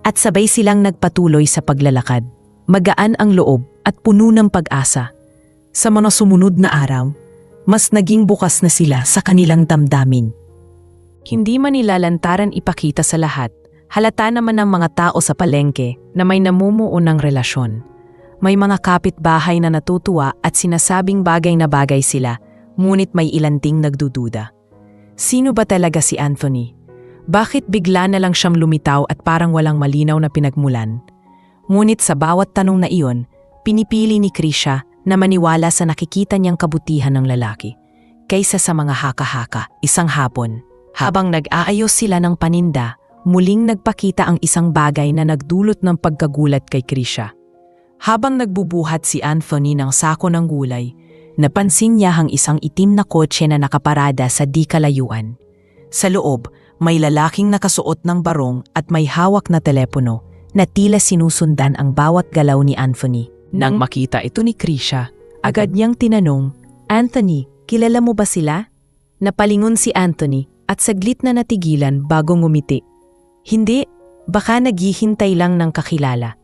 at sabay silang nagpatuloy sa paglalakad. Magaan ang loob at puno ng pag-asa. Sa mga sumunod na araw, mas naging bukas na sila sa kanilang damdamin. Hindi man nilalantaran ipakita sa lahat, halata naman ng mga tao sa palengke na may namumuo ng relasyon. May mga kapitbahay na natutuwa at sinasabing bagay na bagay sila, ngunit may ilanting nagdududa. Sino ba talaga si Anthony? Bakit bigla na lang siyang lumitaw at parang walang malinaw na pinagmulan? Ngunit sa bawat tanong na iyon, pinipili ni Krisha na maniwala sa nakikita niyang kabutihan ng lalaki, kaysa sa mga haka-haka. Isang hapon, habang nag-aayos sila ng paninda, muling nagpakita ang isang bagay na nagdulot ng pagkagulat kay Krisha. Habang nagbubuhat si Anthony ng sako ng gulay, napansin niya ang isang itim na kotse na nakaparada sa di kalayuan. Sa loob, may lalaking nakasuot ng barong at may hawak na telepono na tila sinusundan ang bawat galaw ni Anthony. Nang makita ito ni Krisha, agad niyang tinanong, Anthony, kilala mo ba sila? Napalingon si Anthony at saglit na natigilan bago ngumiti. Hindi, baka naghihintay lang ng kakilala.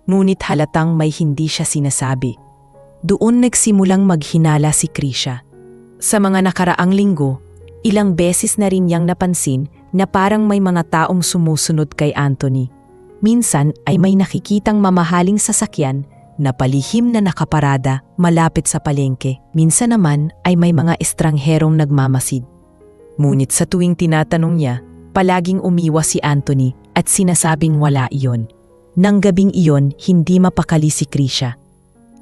Ngunit halatang may hindi siya sinasabi. Doon nagsimulang maghinala si Krisha. Sa mga nakaraang linggo, ilang beses na rin niyang napansin na parang may mga taong sumusunod kay Anthony. Minsan ay may nakikitang mamahaling sasakyan na palihim na nakaparada malapit sa palengke. Minsan naman ay may mga estrangherong nagmamasid. Ngunit sa tuwing tinatanong niya, palaging umiwas si Anthony at sinasabing wala iyon. Nang gabing iyon, hindi mapakali si Krisha.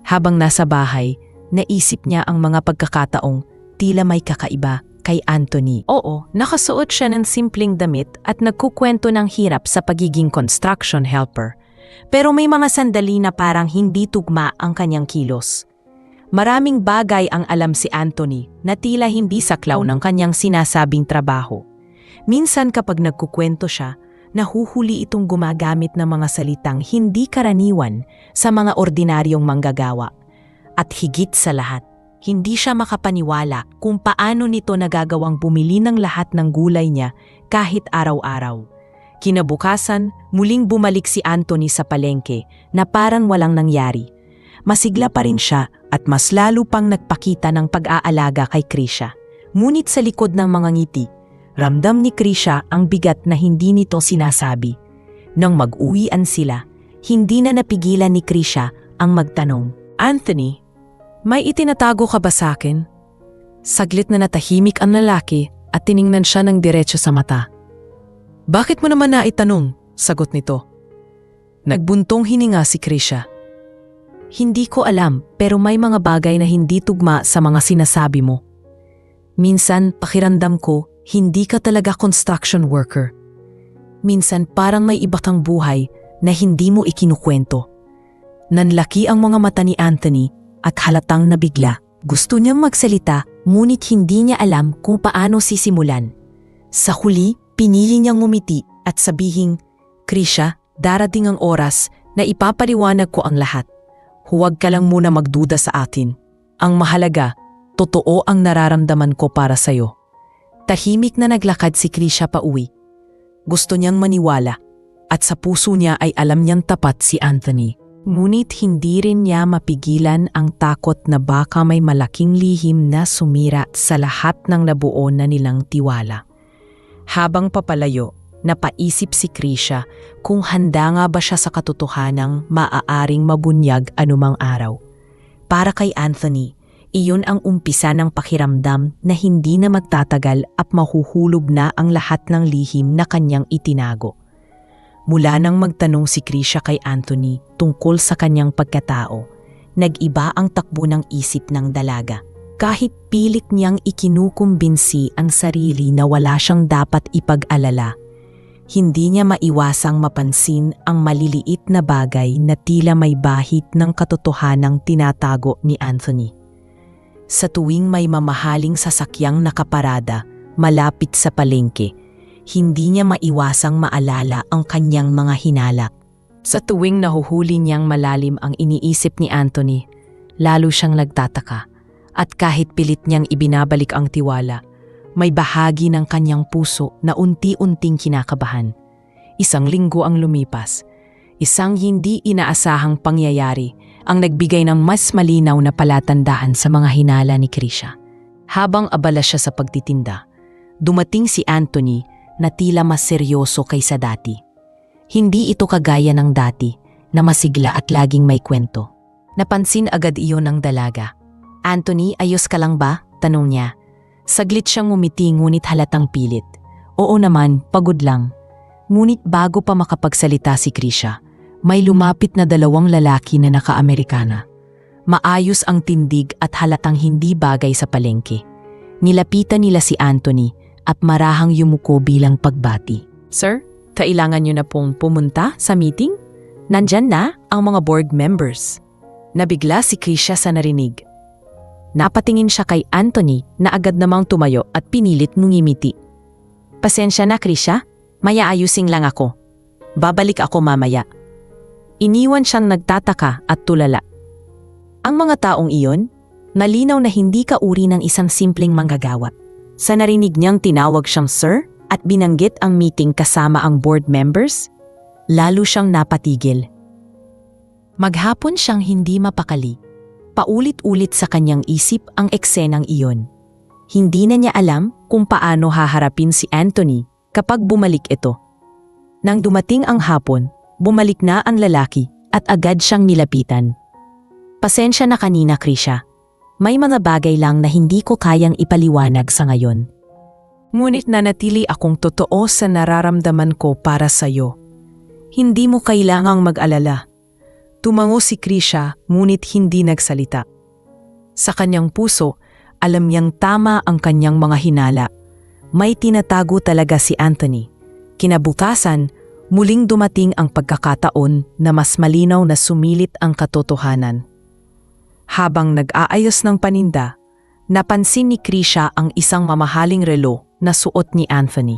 Habang nasa bahay, naisip niya ang mga pagkakataong tila may kakaiba kay Anthony. Oo, nakasuot siya ng simpleng damit at nagkukwento ng hirap sa pagiging construction helper. Pero may mga sandali na parang hindi tugma ang kanyang kilos. Maraming bagay ang alam si Anthony na tila hindi saklaw ng kanyang sinasabing trabaho. Minsan kapag nagkukwento siya, nahuhuli itong gumagamit ng mga salitang hindi karaniwan sa mga ordinaryong manggagawa. At higit sa lahat, hindi siya makapaniwala kung paano nito nagagawang bumili ng lahat ng gulay niya kahit araw-araw. Kinabukasan, muling bumalik si Anthony sa palengke na parang walang nangyari. Masigla pa rin siya at mas lalo pang nagpakita ng pag-aalaga kay Krisha. Ngunit sa likod ng mga ngiti, ramdam ni Krisha ang bigat na hindi nito sinasabi. Nang mag-uwian sila, hindi na napigilan ni Krisha ang magtanong, Anthony, may itinatago ka ba sa akin? Saglit na natahimik ang lalaki at tiningnan siya ng diretso sa mata. Bakit mo naman naitanong? Sagot nito. Nagbuntong hininga si Krisha. Hindi ko alam pero may mga bagay na hindi tugma sa mga sinasabi mo. Minsan pakiramdam ko, hindi ka talaga construction worker. Minsan parang may iba kang buhay na hindi mo ikinukwento. Nanlaki ang mga mata ni Anthony at halatang nabigla. Gusto niyang magsalita ngunit hindi niya alam kung paano sisimulan. Sa huli, pinili niyang ngumiti at sabihing, Krisha, darating ang oras na ipapaliwanag ko ang lahat. Huwag ka lang muna magduda sa atin. Ang mahalaga, totoo ang nararamdaman ko para sa'yo. Tahimik na naglakad si Krisha pa uwi. Gusto niyang maniwala at sa puso niya ay alam niyang tapat si Anthony. Ngunit hindi rin niya mapigilan ang takot na baka may malaking lihim na sumira sa lahat ng nabuo na nilang tiwala. Habang papalayo, napaisip si Krisha kung handa nga ba siya sa katotohanang maaaring mabunyag anumang araw. Para kay Anthony, iyon ang umpisa ng pakiramdam na hindi na magtatagal at mahuhulog na ang lahat ng lihim na kanyang itinago. Mula nang magtanong si Krisha kay Anthony tungkol sa kanyang pagkatao, nag-iba ang takbo ng isip ng dalaga. Kahit pilit niyang ikinukumbinsi ang sarili na wala siyang dapat ipag-alala, hindi niya maiwasang mapansin ang maliliit na bagay na tila may bahid ng katotohanang tinatago ni Anthony. Sa tuwing may mamahaling sasakyang nakaparada malapit sa palengke, hindi niya maiwasang maalala ang kanyang mga hinala. Sa tuwing nahuhuli niyang malalim ang iniisip ni Anthony, lalo siyang nagtataka. At kahit pilit niyang ibinabalik ang tiwala, may bahagi ng kanyang puso na unti-unting kinakabahan. Isang linggo ang lumipas. Isang hindi inaasahang pangyayari ang nagbigay ng mas malinaw na palatandaan sa mga hinala ni Krisha. Habang abala siya sa pagtitinda, dumating si Anthony na tila mas seryoso kaysa dati. Hindi ito kagaya ng dati na masigla at laging may kwento. Napansin agad iyon ng dalaga. "Anthony, ayos ka lang ba?" tanong niya. Saglit siyang ngumiti ngunit halatang pilit. "Oo naman, pagod lang." Ngunit bago pa makapagsalita si Krisha, may lumapit na dalawang lalaki na naka-Amerikana. Maayos ang tindig at halatang hindi bagay sa palengke. Nilapitan nila si Anthony at marahang yumuko bilang pagbati. "Sir, kailangan niyo na pong pumunta sa meeting? Nandyan na ang mga board members." Nabigla si Krisha sa narinig. Napatingin siya kay Anthony na agad namang tumayo at pinilit ngumiti. "Pasensya na, Krisha. Maya ayusing lang ako. Babalik ako mamaya." Iniwan siyang nagtataka at tulala. Ang mga taong iyon, nalinaw na hindi kauri ng isang simpleng manggagawa. Sa narinig niyang tinawag siyang sir at binanggit ang meeting kasama ang board members, lalo siyang napatigil. Maghapon siyang hindi mapakali. Paulit-ulit sa kanyang isip ang eksenang iyon. Hindi na niya alam kung paano haharapin si Anthony kapag bumalik ito. Nang dumating ang hapon, bumalik na ang lalaki at agad siyang nilapitan. "Pasensya na kanina, Krisha. May mga bagay lang na hindi ko kayang ipaliwanag sa ngayon. Ngunit nanatili akong totoo sa nararamdaman ko para sa'yo. Hindi mo kailangang mag-alala." Tumango si Krisha ngunit hindi nagsalita. Sa kanyang puso, alam niyang tama ang kanyang mga hinala. May tinatago talaga si Anthony. Kinabukasan, muling dumating ang pagkakataon na mas malinaw na sumilit ang katotohanan. Habang nag-aayos ng paninda, napansin ni Krisha ang isang mamahaling relo na suot ni Anthony.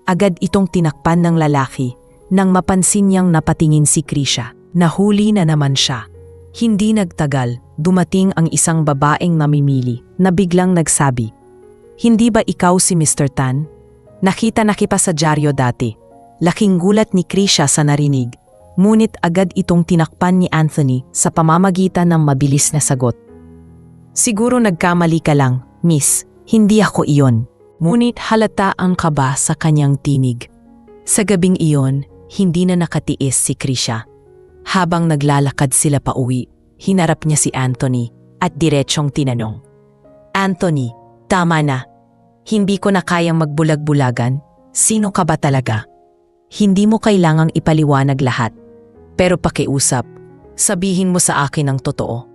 Agad itong tinakpan ng lalaki nang mapansin niyang napatingin si Krisha. Nahuli na naman siya. Hindi nagtagal, dumating ang isang babaeng namimili na biglang nagsabi, "Hindi ba ikaw si Mr. Tan? Nakita na kita sa dyaryo dati." Laking gulat ni Krisha sa narinig. Ngunit agad itong tinakpan ni Anthony sa pamamagitan ng mabilis na sagot. "Siguro nagkamali ka lang, miss. Hindi ako iyon." Ngunit halata ang kaba sa kanyang tinig. Sa gabing iyon, hindi na nakatiis si Krisha. Habang naglalakad sila pauwi, hinarap niya si Anthony at diretsyong tinanong, "Anthony, tama na. Hindi ko na kayang magbulag-bulagan. Sino ka ba talaga? Hindi mo kailangang ipaliwanag lahat. Pero pakiusap, sabihin mo sa akin ang totoo."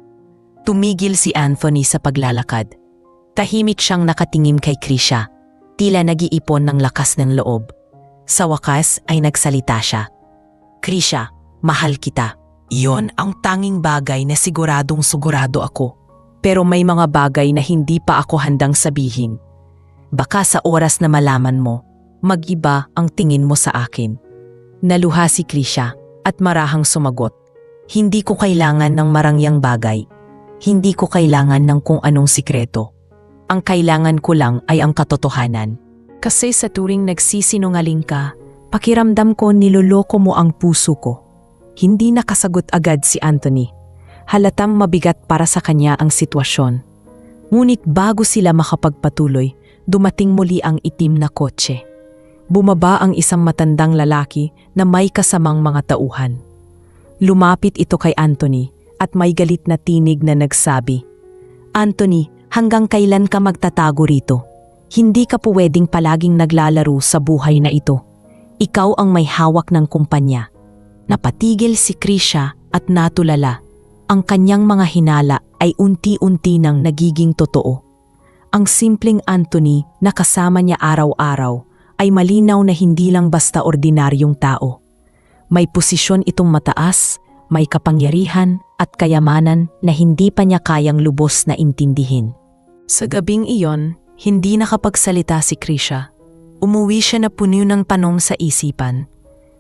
Tumigil si Anthony sa paglalakad. Tahimik siyang nakatingin kay Krisha, tila nag-iipon ng lakas ng loob. Sa wakas ay nagsalita siya. "Krisha, mahal kita. Iyon ang tanging bagay na sigurado ako. Pero may mga bagay na hindi pa ako handang sabihin. Baka sa oras na malaman mo, mag-iba ang tingin mo sa akin." Naluha si Krisha at marahang sumagot, "Hindi ko kailangan ng marangyang bagay. Hindi ko kailangan ng kung anong sikreto. Ang kailangan ko lang ay ang katotohanan. Kasi sa turing nagsisinungaling ka, Pakiramdam ko niloloko mo ang puso ko. Hindi nakasagot agad si Anthony. Halatang mabigat para sa kanya ang sitwasyon. Ngunit bago sila makapagpatuloy, dumating muli ang itim na kotse. Bumaba ang isang matandang lalaki na may kasamang mga tauhan. Lumapit ito kay Anthony at may galit na tinig na nagsabi, "Anthony, hanggang kailan ka magtatago rito? Hindi ka pwedeng palaging naglalaro sa buhay na ito. Ikaw ang may hawak ng kumpanya." Napatigil si Krisha at natulala. Ang kanyang mga hinala ay unti-unti nang nagiging totoo. Ang simpleng Anthony na kasama niya araw-araw ay malinaw na hindi lang basta ordinaryong tao. May posisyon itong mataas, may kapangyarihan at kayamanan na hindi pa niya kayang lubos na intindihin. Sa gabing iyon, hindi nakapagsalita si Krisha. Umuwi siya na puno ng tanong sa isipan.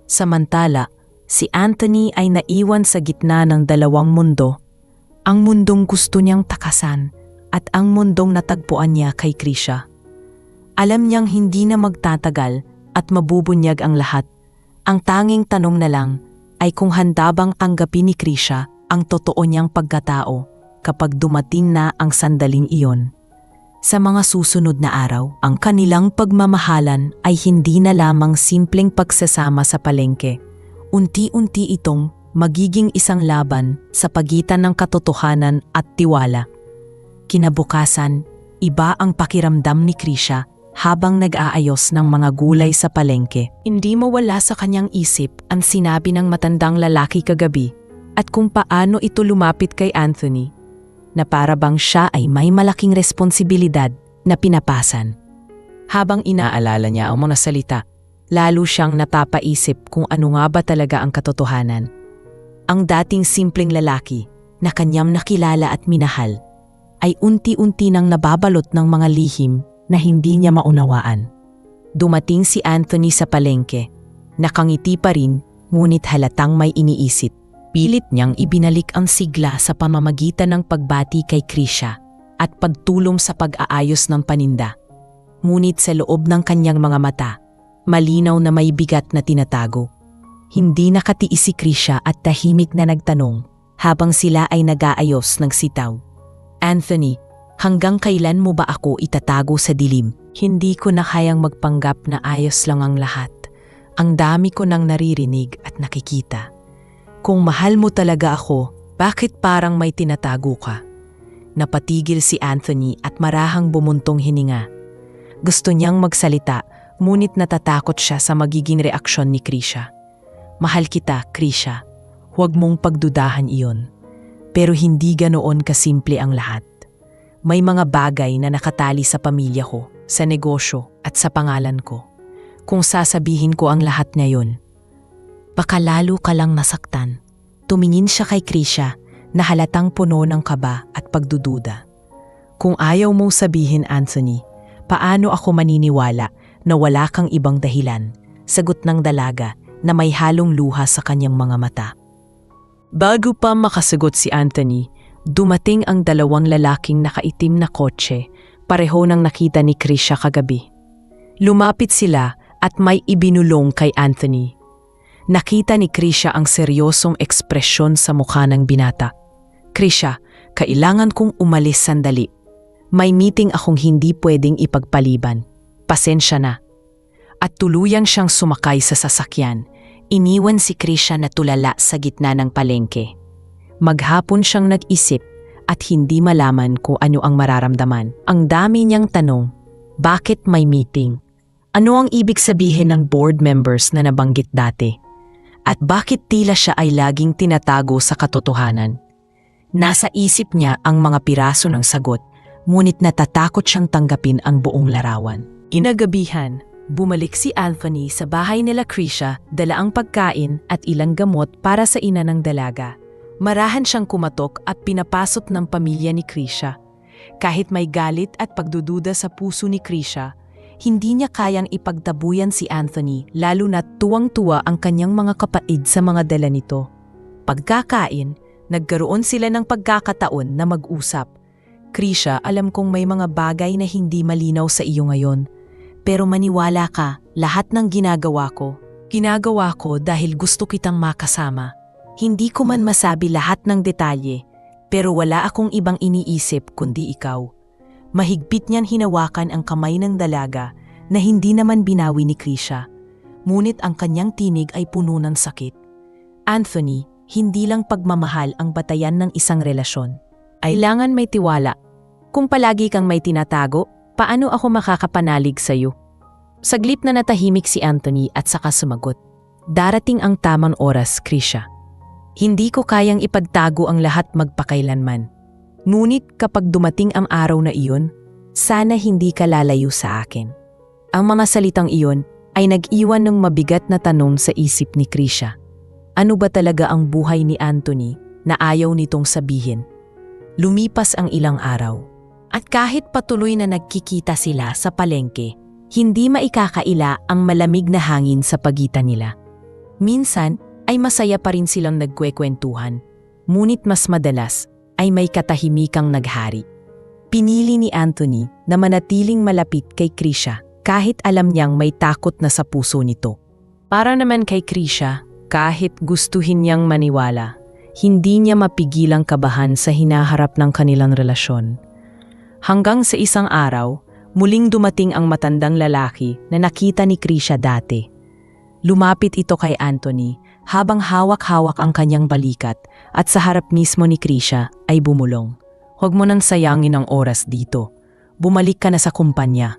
Samantala, si Anthony ay naiwan sa gitna ng dalawang mundo. Ang mundong gusto niyang takasan at ang mundong natagpuan niya kay Krisha. Alam niyang hindi na magtatagal at mabubunyag ang lahat. Ang tanging tanong na lang ay kung handa bang tanggapin ni Krisha ang totoo niyang pagkatao kapag dumating na ang sandaling iyon. Sa mga susunod na araw, ang kanilang pagmamahalan ay hindi na lamang simpleng pagsasama sa palengke. Unti-unti itong magiging isang laban sa pagitan ng katotohanan at tiwala. Kinabukasan, iba ang pakiramdam ni Krisha habang nag-aayos ng mga gulay sa palengke. Hindi mawala sa kanyang isip ang sinabi ng matandang lalaki kagabi at kung paano ito lumapit kay Anthony, na para bang siya ay may malaking responsibilidad na pinapasan. Habang inaalala niya ang mga salita, lalo siyang napapaisip kung ano nga ba talaga ang katotohanan. Ang dating simpleng lalaki na kanyang nakilala at minahal ay unti-unti nang nababalot ng mga lihim na hindi niya maunawaan. Dumating si Anthony sa palengke. Nakangiti pa rin, ngunit halatang may iniisip. Pilit niyang ibinalik ang sigla sa pamamagitan ng pagbati kay Krisha at pagtulong sa pag-aayos ng paninda. Ngunit sa loob ng kanyang mga mata, malinaw na may bigat na tinatago. Hindi nakatiis si Krisha at tahimik na nagtanong habang sila ay nag-aayos ng sitaw. "Anthony, hanggang kailan mo ba ako itatago sa dilim? Hindi ko na kayang magpanggap na ayos lang ang lahat. Ang dami ko nang naririnig at nakikita. Kung mahal mo talaga ako, bakit parang may tinatago ka?" Napatigil si Anthony at marahang bumuntong hininga. Gusto niyang magsalita, ngunit natatakot siya sa magiging reaksyon ni Krisha. "Mahal kita, Krisha. Huwag mong pagdudahan iyon. Pero hindi ganoon kasimple ang lahat. May mga bagay na nakatali sa pamilya ko, sa negosyo at sa pangalan ko. Kung sasabihin ko ang lahat na yun, baka lalo ka lang nasaktan." Tumingin siya kay Krisha na halatang puno ng kaba at pagdududa. "Kung ayaw mong sabihin, Anthony, paano ako maniniwala na wala kang ibang dahilan?" Sagot ng dalaga na may halong luha sa kanyang mga mata. Bago pa makasagot si Anthony, dumating ang dalawang lalaking nakaitim na kotse, pareho nang nakita ni Krisha kagabi. Lumapit sila at may ibinulong kay Anthony. Nakita ni Krisha ang seryosong ekspresyon sa mukha ng binata. "Krisha, kailangan kong umalis sandali. May meeting akong hindi pwedeng ipagpaliban. Pasensya na." At tuluyang siyang sumakay sa sasakyan. Iniwan si Krisha na tulala sa gitna ng palengke. Maghapon siyang nag-isip at hindi malaman kung ano ang mararamdaman. Ang dami niyang tanong, bakit may meeting? Ano ang ibig sabihin ng board members na nabanggit dati? At bakit tila siya ay laging tinatago sa katotohanan? Nasa isip niya ang mga piraso ng sagot, ngunit natatakot siyang tanggapin ang buong larawan. Kinagabihan, bumalik si Anthony sa bahay nila Krisha, dala ang pagkain at ilang gamot para sa ina ng dalaga. Marahan siyang kumatok at pinapasok ng pamilya ni Krisha. Kahit may galit at pagdududa sa puso ni Krisha, hindi niya kayang ipagtabuyan si Anthony, lalo na tuwang-tuwa ang kanyang mga kapatid sa mga dala nito. Pagkakain, nagkaroon sila ng pagkakataon na mag-usap. "Krisha, alam kong may mga bagay na hindi malinaw sa iyo ngayon. Pero maniwala ka, lahat ng ginagawa ko, Ginagawa ko dahil gusto kitang makasama. Hindi ko man masabi lahat ng detalye, pero wala akong ibang iniisip kundi ikaw. Mahigpit niyan hinawakan ang kamay ng dalaga na hindi naman binawi ni Krisha. Ngunit ang kanyang tinig ay puno ng sakit. Anthony, hindi lang pagmamahal ang batayan ng isang relasyon. Kailangan may tiwala. Kung palagi kang may tinatago, paano ako makakapanalig sa'yo? Saglit na natahimik si Anthony at saka sumagot. Darating ang tamang oras, Krisha. Hindi ko kayang ipagtago ang lahat magpakailanman. Ngunit kapag dumating ang araw na iyon, sana hindi ka lalayo sa akin. Ang mga salitang iyon ay nag-iwan ng mabigat na tanong sa isip ni Krisha. Ano ba talaga ang buhay ni Anthony na ayaw nitong sabihin? Lumipas ang ilang araw. At kahit patuloy na nagkikita sila sa palengke, hindi maikakaila ang malamig na hangin sa pagitan nila. Minsan ay masaya pa rin silang nagkwekwentuhan, ngunit mas madalas ay may katahimikang naghari. Pinili ni Anthony na manatiling malapit kay Krisha kahit alam niyang may takot na sa puso nito. Para naman kay Krisha, kahit gustuhin niyang maniwala, hindi niya mapigilang kabahan sa hinaharap ng kanilang relasyon. Hanggang sa isang araw, muling dumating ang matandang lalaki na nakita ni Krisha dati. Lumapit ito kay Anthony habang hawak-hawak ang kanyang balikat at sa harap mismo ni Krisha ay bumulong. Huwag mo nang sayangin ang oras dito. Bumalik ka na sa kumpanya.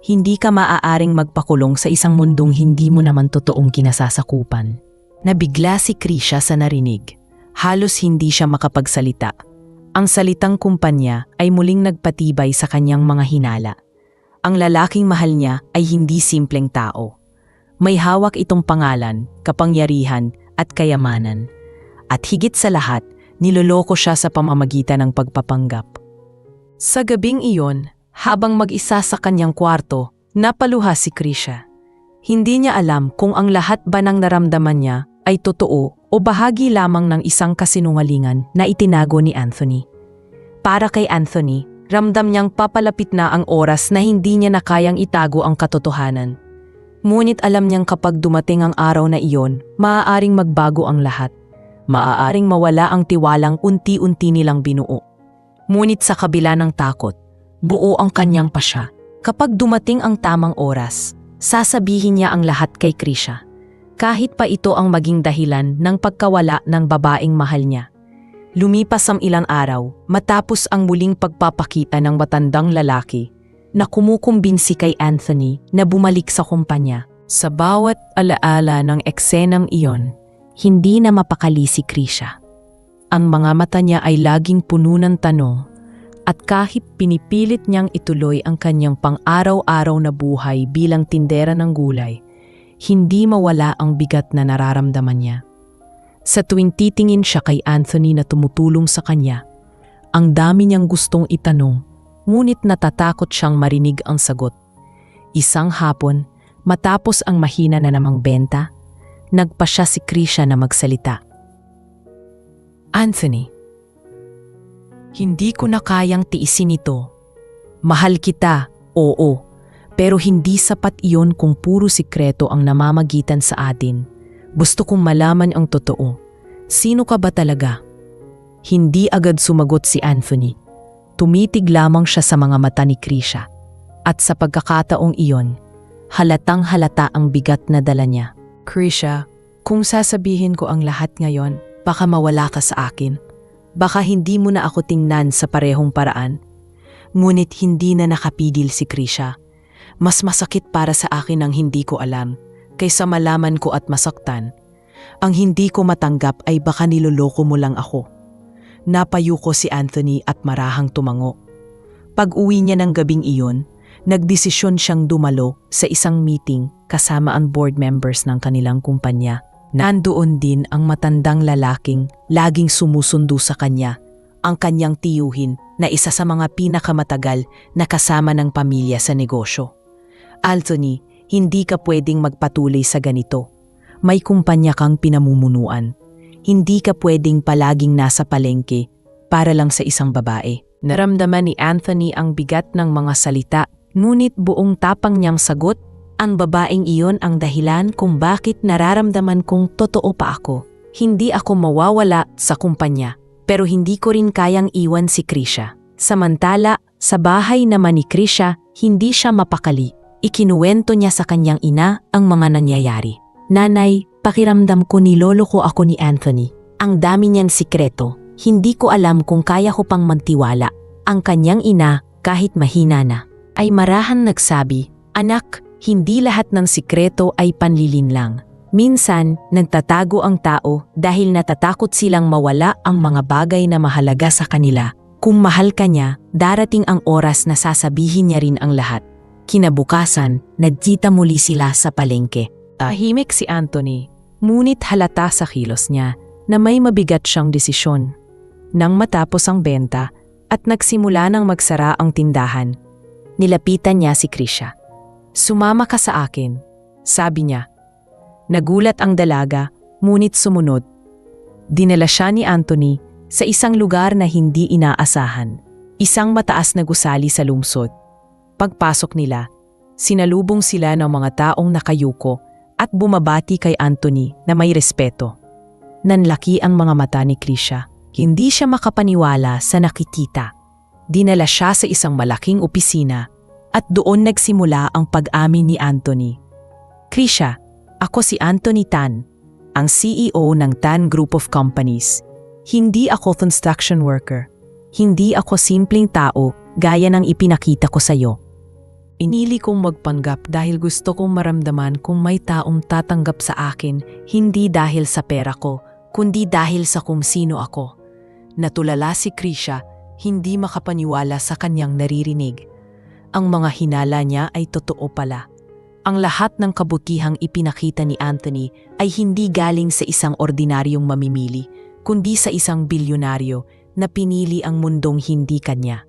Hindi ka maaaring magpakulong sa isang mundong hindi mo naman totoong kinasasakupan. Nabigla si Krisha sa narinig. Halos hindi siya makapagsalita. Ang salitang kumpanya ay muling nagpatibay sa kanyang mga hinala. Ang lalaking mahal niya ay hindi simpleng tao. May hawak itong pangalan, kapangyarihan at kayamanan. At higit sa lahat, niloloko siya sa pamamagitan ng pagpapanggap. Sa gabing iyon, habang mag-isa sa kanyang kwarto, napaluha si Krisha. Hindi niya alam kung ang lahat ba ng naramdaman niya ay totoo o bahagi lamang ng isang kasinungalingan na itinago ni Anthony. Para kay Anthony, ramdam niyang papalapit na ang oras na hindi niya na kayang itago ang katotohanan. Ngunit alam niyang kapag dumating ang araw na iyon, maaaring magbago ang lahat. Maaaring mawala ang tiwalang unti-unti nilang binuo. Ngunit sa kabila ng takot, buo ang kanyang pasya. Kapag dumating ang tamang oras, sasabihin niya ang lahat kay Krisha. Kahit pa ito ang maging dahilan ng pagkawala ng babaeng mahal niya. Lumipas ang ilang araw matapos ang muling pagpapakita ng matandang lalaki na kumukumbinsi kay Anthony na bumalik sa kumpanya. Sa bawat alaala ng eksenang iyon, hindi na mapakali si Krisha. Ang mga mata niya ay laging puno ng tanong at kahit pinipilit niyang ituloy ang kanyang pang-araw-araw na buhay bilang tindera ng gulay, hindi mawala ang bigat na nararamdaman niya. Sa tuwing titingin siya kay Anthony na tumutulong sa kanya, ang dami niyang gustong itanong, ngunit natatakot siyang marinig ang sagot. Isang hapon, matapos ang mahina na namang benta, nagpasya si Krisha na magsalita. Anthony, hindi ko na kayang tiisin ito. Mahal kita, oo, pero hindi sapat iyon kung puro sikreto ang namamagitan sa atin. Gusto kong malaman ang totoo. Sino ka ba talaga? Hindi agad sumagot si Anthony. Tumitig lamang siya sa mga mata ni Krisha. At sa pagkakataong iyon, halatang halata ang bigat na dala niya. Krisha, kung sasabihin ko ang lahat ngayon, baka mawala ka sa akin. Baka hindi mo na ako tingnan sa parehong paraan. Ngunit hindi na nakapigil si Krisha. Mas masakit para sa akin ang hindi ko alam kaysa malaman ko at masaktan. Ang hindi ko matanggap ay baka niloloko mo lang ako. Napayuko si Anthony at marahang tumango. Pag-uwi niya ng gabing iyon, nagdesisyon siyang dumalo sa isang meeting kasama ang board members ng kanilang kumpanya. Nandoon din ang matandang lalaking laging sumusundo sa kanya, ang kanyang tiyuhin na isa sa mga pinakamatagal na kasama ng pamilya sa negosyo. Anthony, hindi ka pwedeng magpatuloy sa ganito. May kumpanya kang pinamumunuan. Hindi ka pwedeng palaging nasa palengke para lang sa isang babae. Naramdaman ni Anthony ang bigat ng mga salita, ngunit buong tapang niyang sagot, Ang babaeng iyon ang dahilan kung bakit nararamdaman kong totoo pa ako. Hindi ako mawawala sa kumpanya, pero hindi ko rin kayang iwan si Krisha. Samantala, sa bahay naman ni Krisha, hindi siya mapakali. Ikinuwento niya sa kanyang ina ang mga nangyayari. Nanay, pakiramdam ko niloloko ako ni Anthony. Ang dami niyang sikreto. Hindi ko alam kung kaya ko pang magtiwala. Ang kanyang ina, kahit mahina na, ay marahan nagsabi, "Anak, hindi lahat ng sikreto ay panlilinlang. Minsan, nagtatago ang tao dahil natatakot silang mawala ang mga bagay na mahalaga sa kanila. Kung mahal ka niya, darating ang oras na sasabihin niya rin ang lahat." Kinabukasan, nagkita muli sila sa palengke. Tahimik si Anthony, ngunit halata sa kilos niya na may mabigat siyang desisyon. Nang matapos ang benta at nagsimula ng magsara ang tindahan, nilapitan niya si Krisha. "Sumama ka sa akin," sabi niya. Nagulat ang dalaga, ngunit sumunod. Dinala siya ni Anthony sa isang lugar na hindi inaasahan. Isang mataas na gusali sa lungsod. Pagpasok nila, sinalubong sila ng mga taong nakayuko at bumabati kay Anthony na may respeto. Nanlaki ang mga mata ni Krisha. Hindi siya makapaniwala sa nakikita. Dinala siya sa isang malaking opisina at doon nagsimula ang pag-amin ni Anthony. "Krisha, ako si Anthony Tan, ang CEO ng Tan Group of Companies. Hindi ako construction worker. Hindi ako simpleng tao gaya ng ipinakita ko sa iyo. Inili kong magpanggap dahil gusto kong maramdaman kung may taong tatanggap sa akin, hindi dahil sa pera ko, kundi dahil sa kung sino ako." Natulala si Krisha, hindi makapaniwala sa kanyang naririnig. Ang mga hinala niya ay totoo pala. Ang lahat ng kabutihang ipinakita ni Anthony ay hindi galing sa isang ordinaryong mamimili, kundi sa isang bilyonaryo na pinili ang mundong hindi kanya.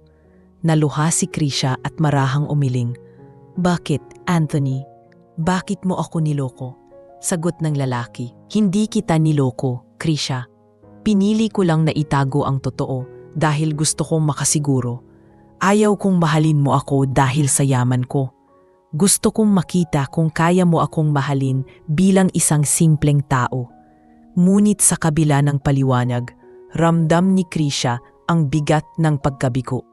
Naluha si Krisha at marahang umiling. "Bakit, Anthony? Bakit mo ako niloko?" Sagot ng lalaki. "Hindi kita niloko, Krisha. Pinili ko lang na itago ang totoo dahil gusto kong makasiguro. Ayaw kong mahalin mo ako dahil sa yaman ko. Gusto kong makita kung kaya mo akong mahalin bilang isang simpleng tao." Ngunit sa kabila ng paliwanag, ramdam ni Krisha ang bigat ng pagkabigo.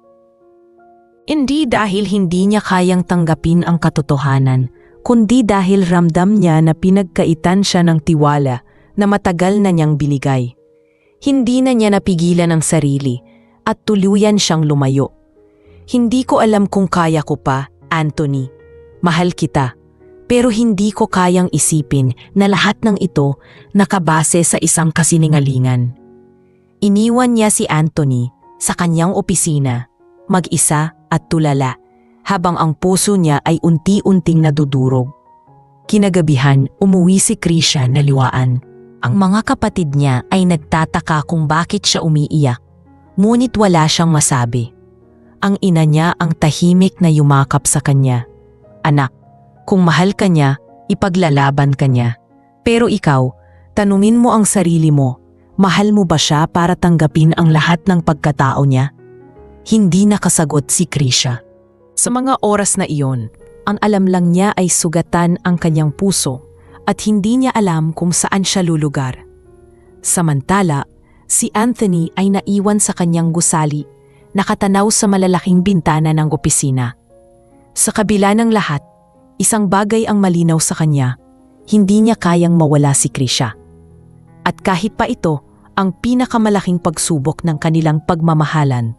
Hindi dahil hindi niya kayang tanggapin ang katotohanan, kundi dahil ramdam niya na pinagkaitan siya ng tiwala na matagal na niyang binigay. Hindi na niya napigilan ang sarili at tuluyan siyang lumayo. "Hindi ko alam kung kaya ko pa, Anthony. Mahal kita, pero hindi ko kayang isipin na lahat ng ito nakabase sa isang kasinungalingan." Iniwan niya si Anthony sa kanyang opisina, mag-isa at tulala, habang ang puso niya ay unti-unting nadudurog. Kinagabihan, umuwi si Krisha na liwaan. Ang mga kapatid niya ay nagtataka kung bakit siya umiiyak, ngunit wala siyang masabi. Ang ina niya ang tahimik na yumakap sa kanya. "Anak, kung mahal ka niya, ipaglalaban ka niya. Pero ikaw, tanungin mo ang sarili mo, mahal mo ba siya para tanggapin ang lahat ng pagkatao niya?" Hindi nakasagot si Krisha. Sa mga oras na iyon, ang alam lang niya ay sugatan ang kanyang puso at hindi niya alam kung saan siya lulugar. Samantala, si Anthony ay naiwan sa kanyang gusali, nakatanaw sa malalaking bintana ng opisina. Sa kabila ng lahat, isang bagay ang malinaw sa kanya, hindi niya kayang mawala si Krisha. At kahit pa ito ang pinakamalaking pagsubok ng kanilang pagmamahalan,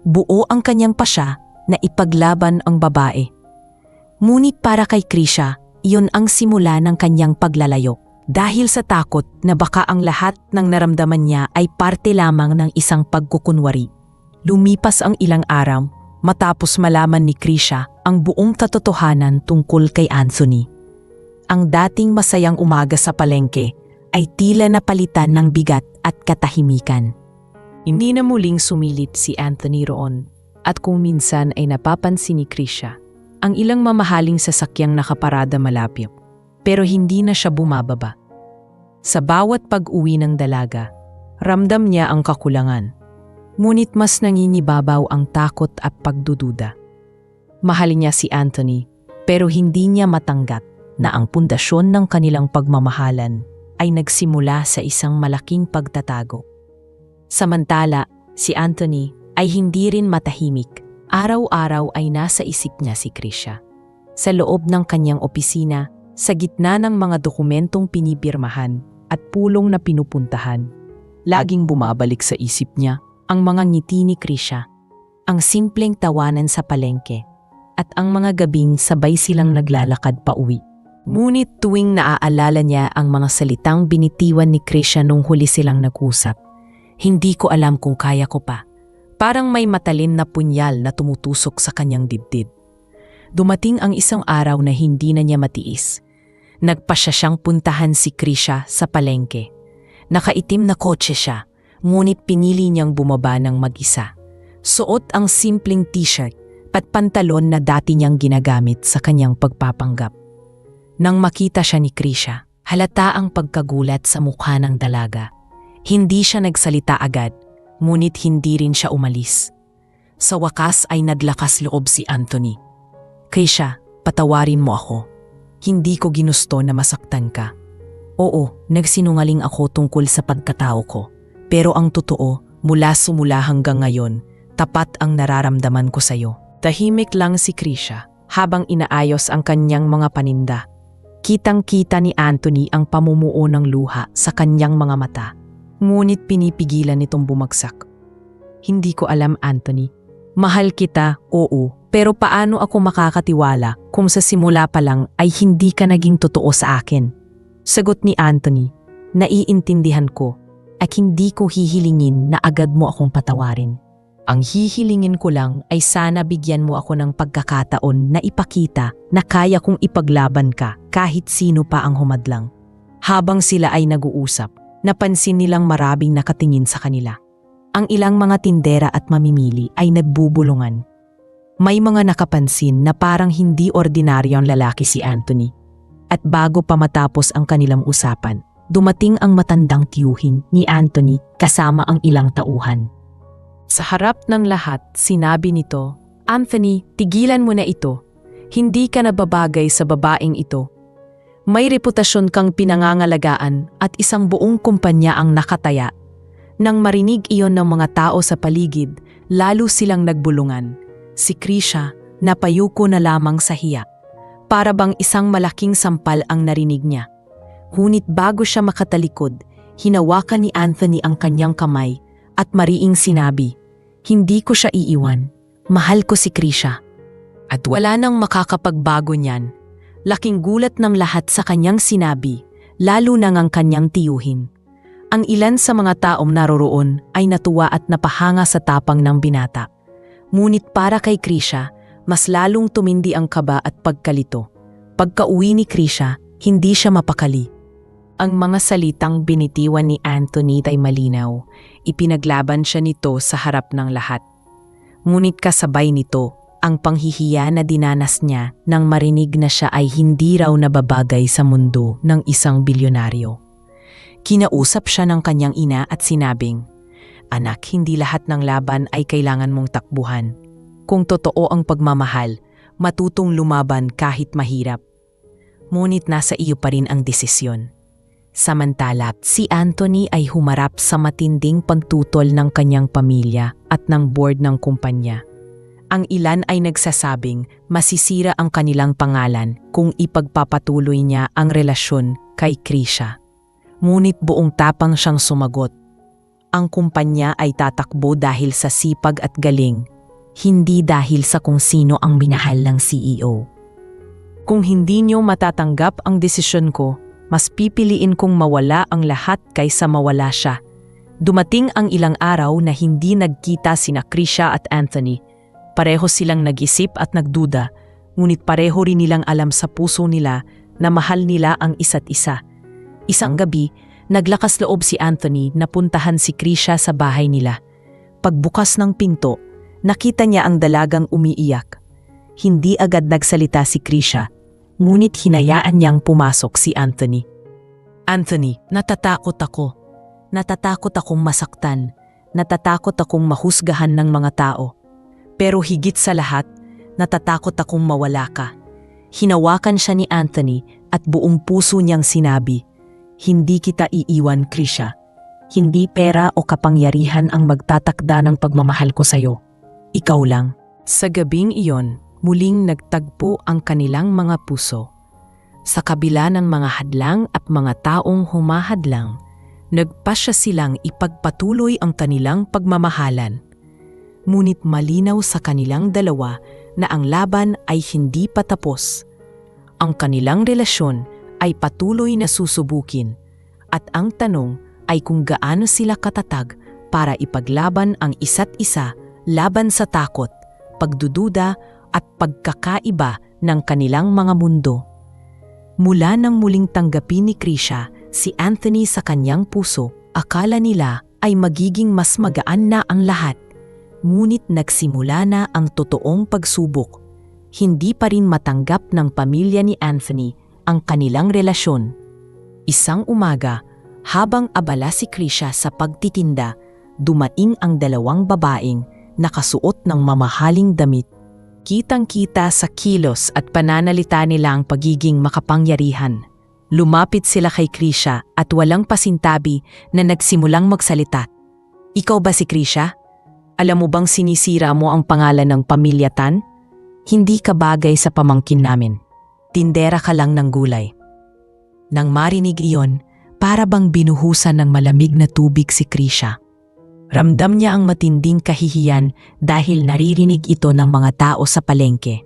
buo ang kanyang pasya na ipaglaban ang babae. Ngunit para kay Krisha, iyon ang simula ng kanyang paglalayo. Dahil sa takot na baka ang lahat ng naramdaman niya ay parte lamang ng isang pagkukunwari. Lumipas ang ilang araw matapos malaman ni Krisha ang buong katotohanan tungkol kay Anthony. Ang dating masayang umaga sa palengke ay tila napalitan ng bigat at katahimikan. Hindi na muling sumilit si Anthony roon at kung minsan ay napapansin ni Krisha ang ilang mamahaling sasakyang nakaparada malapit, pero hindi na siya bumababa. Sa bawat pag-uwi ng dalaga, ramdam niya ang kakulangan, ngunit mas nanginibabaw ang takot at pagdududa. Mahal niya si Anthony, Pero hindi niya matanggap na ang pundasyon ng kanilang pagmamahalan ay nagsimula sa isang malaking pagtatago. Samantala, si Anthony ay hindi rin matahimik. Araw-araw ay nasa isip niya si Krisha. Sa loob ng kanyang opisina, sa gitna ng mga dokumentong pinipirmahan at pulong na pinupuntahan, laging bumabalik sa isip niya ang mga ngiti ni Krisha, ang simpleng tawanan sa palengke, at ang mga gabing sabay silang naglalakad pauwi. Ngunit tuwing naaalala niya ang mga salitang binitiwan ni Krisha nung huli silang nag-usap, hindi ko alam kung kaya ko pa. Parang may matalin na punyal na tumutusok sa kanyang dibdib. Dumating ang isang araw na hindi na niya matiis. Nagpasya siyang puntahan si Krisha sa palengke. Nakaitim na kotse siya, ngunit pinili niyang bumaba ng mag-isa. Suot ang simpleng t-shirt at pantalon na dati niyang ginagamit sa kanyang pagpapanggap. Nang makita siya ni Krisha, halata ang pagkagulat sa mukha ng dalaga. Hindi siya nagsalita agad, ngunit hindi rin siya umalis. Sa wakas ay naglakas loob si Anthony. Krisha, patawarin mo ako. Hindi ko ginusto na masaktan ka. Oo, nagsinungaling ako tungkol sa pagkatao ko. Pero ang totoo, mula simula hanggang ngayon, tapat ang nararamdaman ko sa'yo. Tahimik lang si Krisha habang inaayos ang kanyang mga paninda. Kitang-kita ni Anthony ang pamumuo ng luha sa kanyang mga mata. Ngunit pinipigilan nitong bumagsak. Hindi ko alam, Anthony. Mahal kita, oo, pero paano ako makakatiwala kung sa simula pa lang ay hindi ka naging totoo sa akin? Sagot ni Anthony, naiintindihan ko at hindi ko hihilingin na agad mo akong patawarin. Ang hihilingin ko lang ay sana bigyan mo ako ng pagkakataon na ipakita na kaya kong ipaglaban ka kahit sino pa ang humadlang. Habang sila ay nag-uusap, napansin nilang maraming nakatingin sa kanila. Ang ilang mga tindera at mamimili ay nagbubulungan. May mga nakapansin na parang hindi ordinaryong lalaki si Anthony. At bago pa matapos ang kanilang usapan, dumating ang matandang tiyuhin ni Anthony kasama ang ilang tauhan. Sa harap ng lahat, sinabi nito, Anthony, tigilan mo na ito. Hindi ka nababagay sa babaeng ito. May reputasyon kang pinangangalagaan at isang buong kumpanya ang nakataya. Nang marinig iyon ng mga tao sa paligid, lalo silang nagbulungan. Si Krisha, napayuko na lamang sa hiya. Para bang isang malaking sampal ang narinig niya. Ngunit bago siya makatalikod, hinawakan ni Anthony ang kanyang kamay at mariing sinabi, hindi ko siya iiwan. Mahal ko si Krisha. At wala nang makakapagbago niyan. Laking gulat ng lahat sa kanyang sinabi, lalo na ang kanyang tiyuhin. Ang ilan sa mga taong naroroon ay natuwa at napahanga sa tapang ng binata. Ngunit para kay Krisha, mas lalong tumindi ang kaba at pagkalito. Pagka-uwi ni Krisha, hindi siya mapakali. Ang mga salitang binitiwan ni Anthony ay malinaw. Ipinaglaban siya nito sa harap ng lahat. Ngunit kasabay nito, ang panghihiya na dinanas niya nang marinig na siya ay hindi raw nababagay sa mundo ng isang bilyonaryo. Kinausap siya ng kanyang ina at sinabing, Anak, hindi lahat ng laban ay kailangan mong takbuhan. Kung totoo ang pagmamahal, matutong lumaban kahit mahirap. Ngunit nasa iyo pa rin ang desisyon. Samantala, si Anthony ay humarap sa matinding pagtutol ng kanyang pamilya at ng board ng kumpanya. Ang ilan ay nagsasabing masisira ang kanilang pangalan kung ipagpapatuloy niya ang relasyon kay Krisha. Ngunit buong tapang siyang sumagot. Ang kumpanya ay tatakbo dahil sa sipag at galing, hindi dahil sa kung sino ang minahal ng CEO. Kung hindi niyo matatanggap ang desisyon ko, mas pipiliin kong mawala ang lahat kaysa mawala siya. Dumating ang ilang araw na hindi nagkita sina Krisha at Anthony. Pareho silang nag-isip at nagduda, ngunit pareho rin nilang alam sa puso nila na mahal nila ang isa't isa. Isang gabi, naglakas loob si Anthony na puntahan si Krisha sa bahay nila. Pagbukas ng pinto, nakita niya ang dalagang umiiyak. Hindi agad nagsalita si Krisha, ngunit hinayaan niyang pumasok si Anthony. Anthony, natatakot ako. Natatakot akong masaktan. Natatakot akong mahusgahan ng mga tao. Pero higit sa lahat, natatakot akong mawala ka. Hinawakan siya ni Anthony at buong puso niyang sinabi, "Hindi kita iiwan, Krisha. Hindi pera o kapangyarihan ang magtatakda ng pagmamahal ko sa'yo. Ikaw lang." Sa gabing iyon, muling nagtagpo ang kanilang mga puso. Sa kabila ng mga hadlang at mga taong humahadlang, nagpasya silang ipagpatuloy ang kanilang pagmamahalan. Ngunit malinaw sa kanilang dalawa na ang laban ay hindi pa tapos. Ang kanilang relasyon ay patuloy na susubukin at ang tanong ay kung gaano sila katatag para ipaglaban ang isa't isa laban sa takot, pagdududa at pagkakaiba ng kanilang mga mundo. Mula nang muling tanggapin ni Krisha si Anthony sa kanyang puso, akala nila ay magiging mas magaan na ang lahat. Ngunit nagsimula na ang totoong pagsubok. Hindi pa rin matanggap ng pamilya ni Anthony ang kanilang relasyon. Isang umaga, habang abala si Krisha sa pagtitinda, dumating ang dalawang babaeng nakasuot ng mamahaling damit. Kitang-kita sa kilos at pananalita nila ang pagiging makapangyarihan. Lumapit sila kay Krisha at walang pasintabi na nagsimulang magsalita. "Ikaw ba si Krisha? Alam mo bang sinisira mo ang pangalan ng pamilya Tan? Hindi ka bagay sa pamangkin namin. Tindera ka lang ng gulay." Nang marinig iyon, para bang binuhusan ng malamig na tubig si Krisha. Ramdam niya ang matinding kahihiyan dahil naririnig ito ng mga tao sa palengke.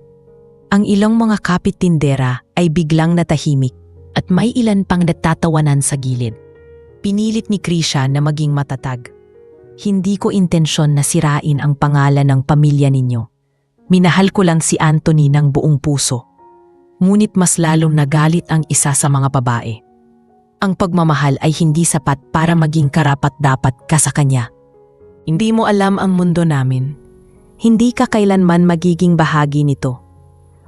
Ang ilang mga kapit-tindera ay biglang natahimik at may ilan pang natatawanan sa gilid. Pinilit ni Krisha na maging matatag. "Hindi ko intensyon na sirain ang pangalan ng pamilya ninyo. Minahal ko lang si Anthony ng buong puso." Ngunit mas lalong nagalit ang isa sa mga babae. "Ang pagmamahal ay hindi sapat para maging karapat-dapat ka sa kanya. Hindi mo alam ang mundo namin. Hindi ka kailanman magiging bahagi nito."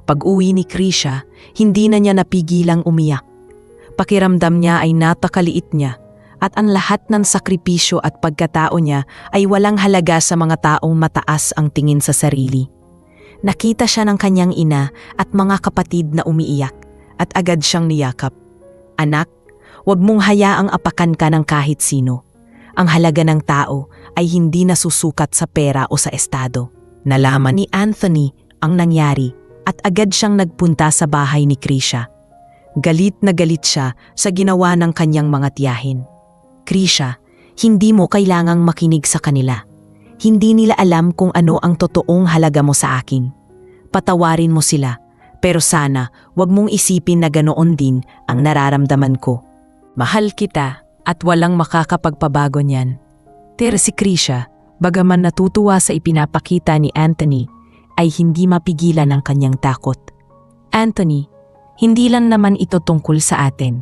Pag-uwi ni Krisha, hindi na niya napigilang umiyak. Pakiramdam niya ay napakaliit niya at ang lahat ng sakripisyo at pagkatao niya ay walang halaga sa mga taong mataas ang tingin sa sarili. Nakita siya ng kanyang ina at mga kapatid na umiiyak at agad siyang niyakap. "Anak, huwag mong hayaang apakan ka ng kahit sino. Ang halaga ng tao ay hindi nasusukat sa pera o sa estado." Nalaman ni Anthony ang nangyari at agad siyang nagpunta sa bahay ni Krisha. Galit na galit siya sa ginawa ng kanyang mga tiyahin. "Krisha, hindi mo kailangang makinig sa kanila. Hindi nila alam kung ano ang totoong halaga mo sa akin. Patawarin mo sila, pero sana wag mong isipin na ganoon din ang nararamdaman ko. Mahal kita at walang makakapagpabago niyan." Pero si Krisha, bagaman natutuwa sa ipinapakita ni Anthony, ay hindi mapigilan ang kanyang takot. "Anthony, hindi lang naman ito tungkol sa atin.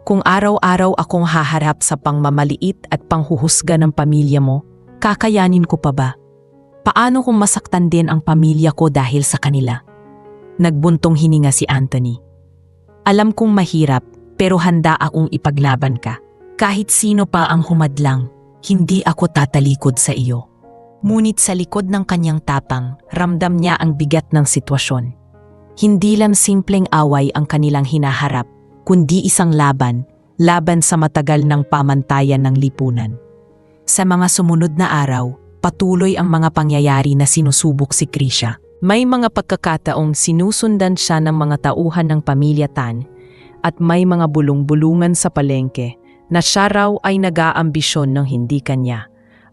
Kung araw-araw akong haharap sa pangmamaliit at panghuhusga ng pamilya mo, kakayanin ko pa ba? Paano kung masaktan din ang pamilya ko dahil sa kanila?" Nagbuntong hininga si Anthony. "Alam kong mahirap, pero handa akong ipaglaban ka. Kahit sino pa ang humadlang, hindi ako tatalikod sa iyo." Ngunit sa likod ng kanyang tapang, ramdam niya ang bigat ng sitwasyon. Hindi lang simpleng away ang kanilang hinaharap, kundi isang laban sa matagal ng pamantayan ng lipunan. Sa mga sumunod na araw, patuloy ang mga pangyayari na sinusubok si Krisha. May mga pagkakataong sinusundan siya ng mga tauhan ng pamilya Tan at may mga bulong-bulungan sa palengke na siya raw ay nag-aambisyon ng hindi kanya.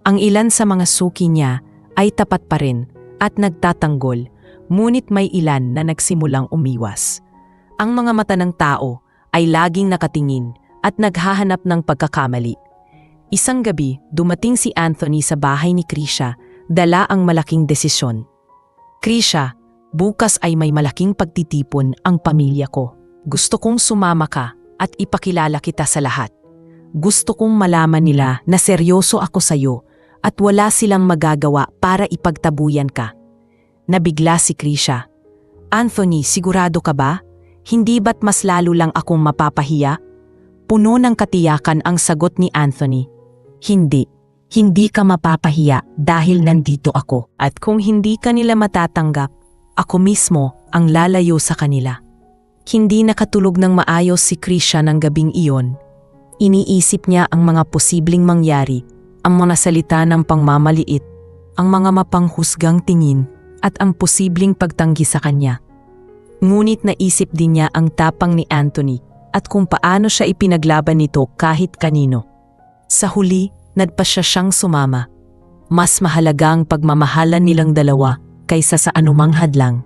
Ang ilan sa mga suki niya ay tapat pa rin at nagtatanggol, ngunit may ilan na nagsimulang umiwas. Ang mga mata ng tao ay laging nakatingin at naghahanap ng pagkakamali. Isang gabi, dumating si Anthony sa bahay ni Krisha, dala ang malaking desisyon. "Krisha, bukas ay may malaking pagtitipon ang pamilya ko. Gusto kong sumama ka at ipakilala kita sa lahat. Gusto kong malaman nila na seryoso ako sa iyo at wala silang magagawa para ipagtabuyan ka." Nabigla si Krisha. "Anthony, sigurado ka ba? Hindi ba't mas lalo lang akong mapapahiya?" Puno ng katiyakan ang sagot ni Anthony. Hindi ka mapapahiya dahil nandito ako. At kung hindi ka nila matatanggap, ako mismo ang lalayo sa kanila. Hindi nakatulog ng maayos si Krisha ng gabing iyon. Iniisip niya ang mga posibleng mangyari, ang mga salita ng pangmamaliit, ang mga mapanghusgang tingin, at ang posibleng pagtanggi sa kanya. Ngunit naisip din niya ang tapang ni Anthony at kung paano siya ipinaglaban nito kahit kanino. Sa huli, nagpasya siyang sumama. Mas mahalaga ang pagmamahalan nilang dalawa kaysa sa anumang hadlang.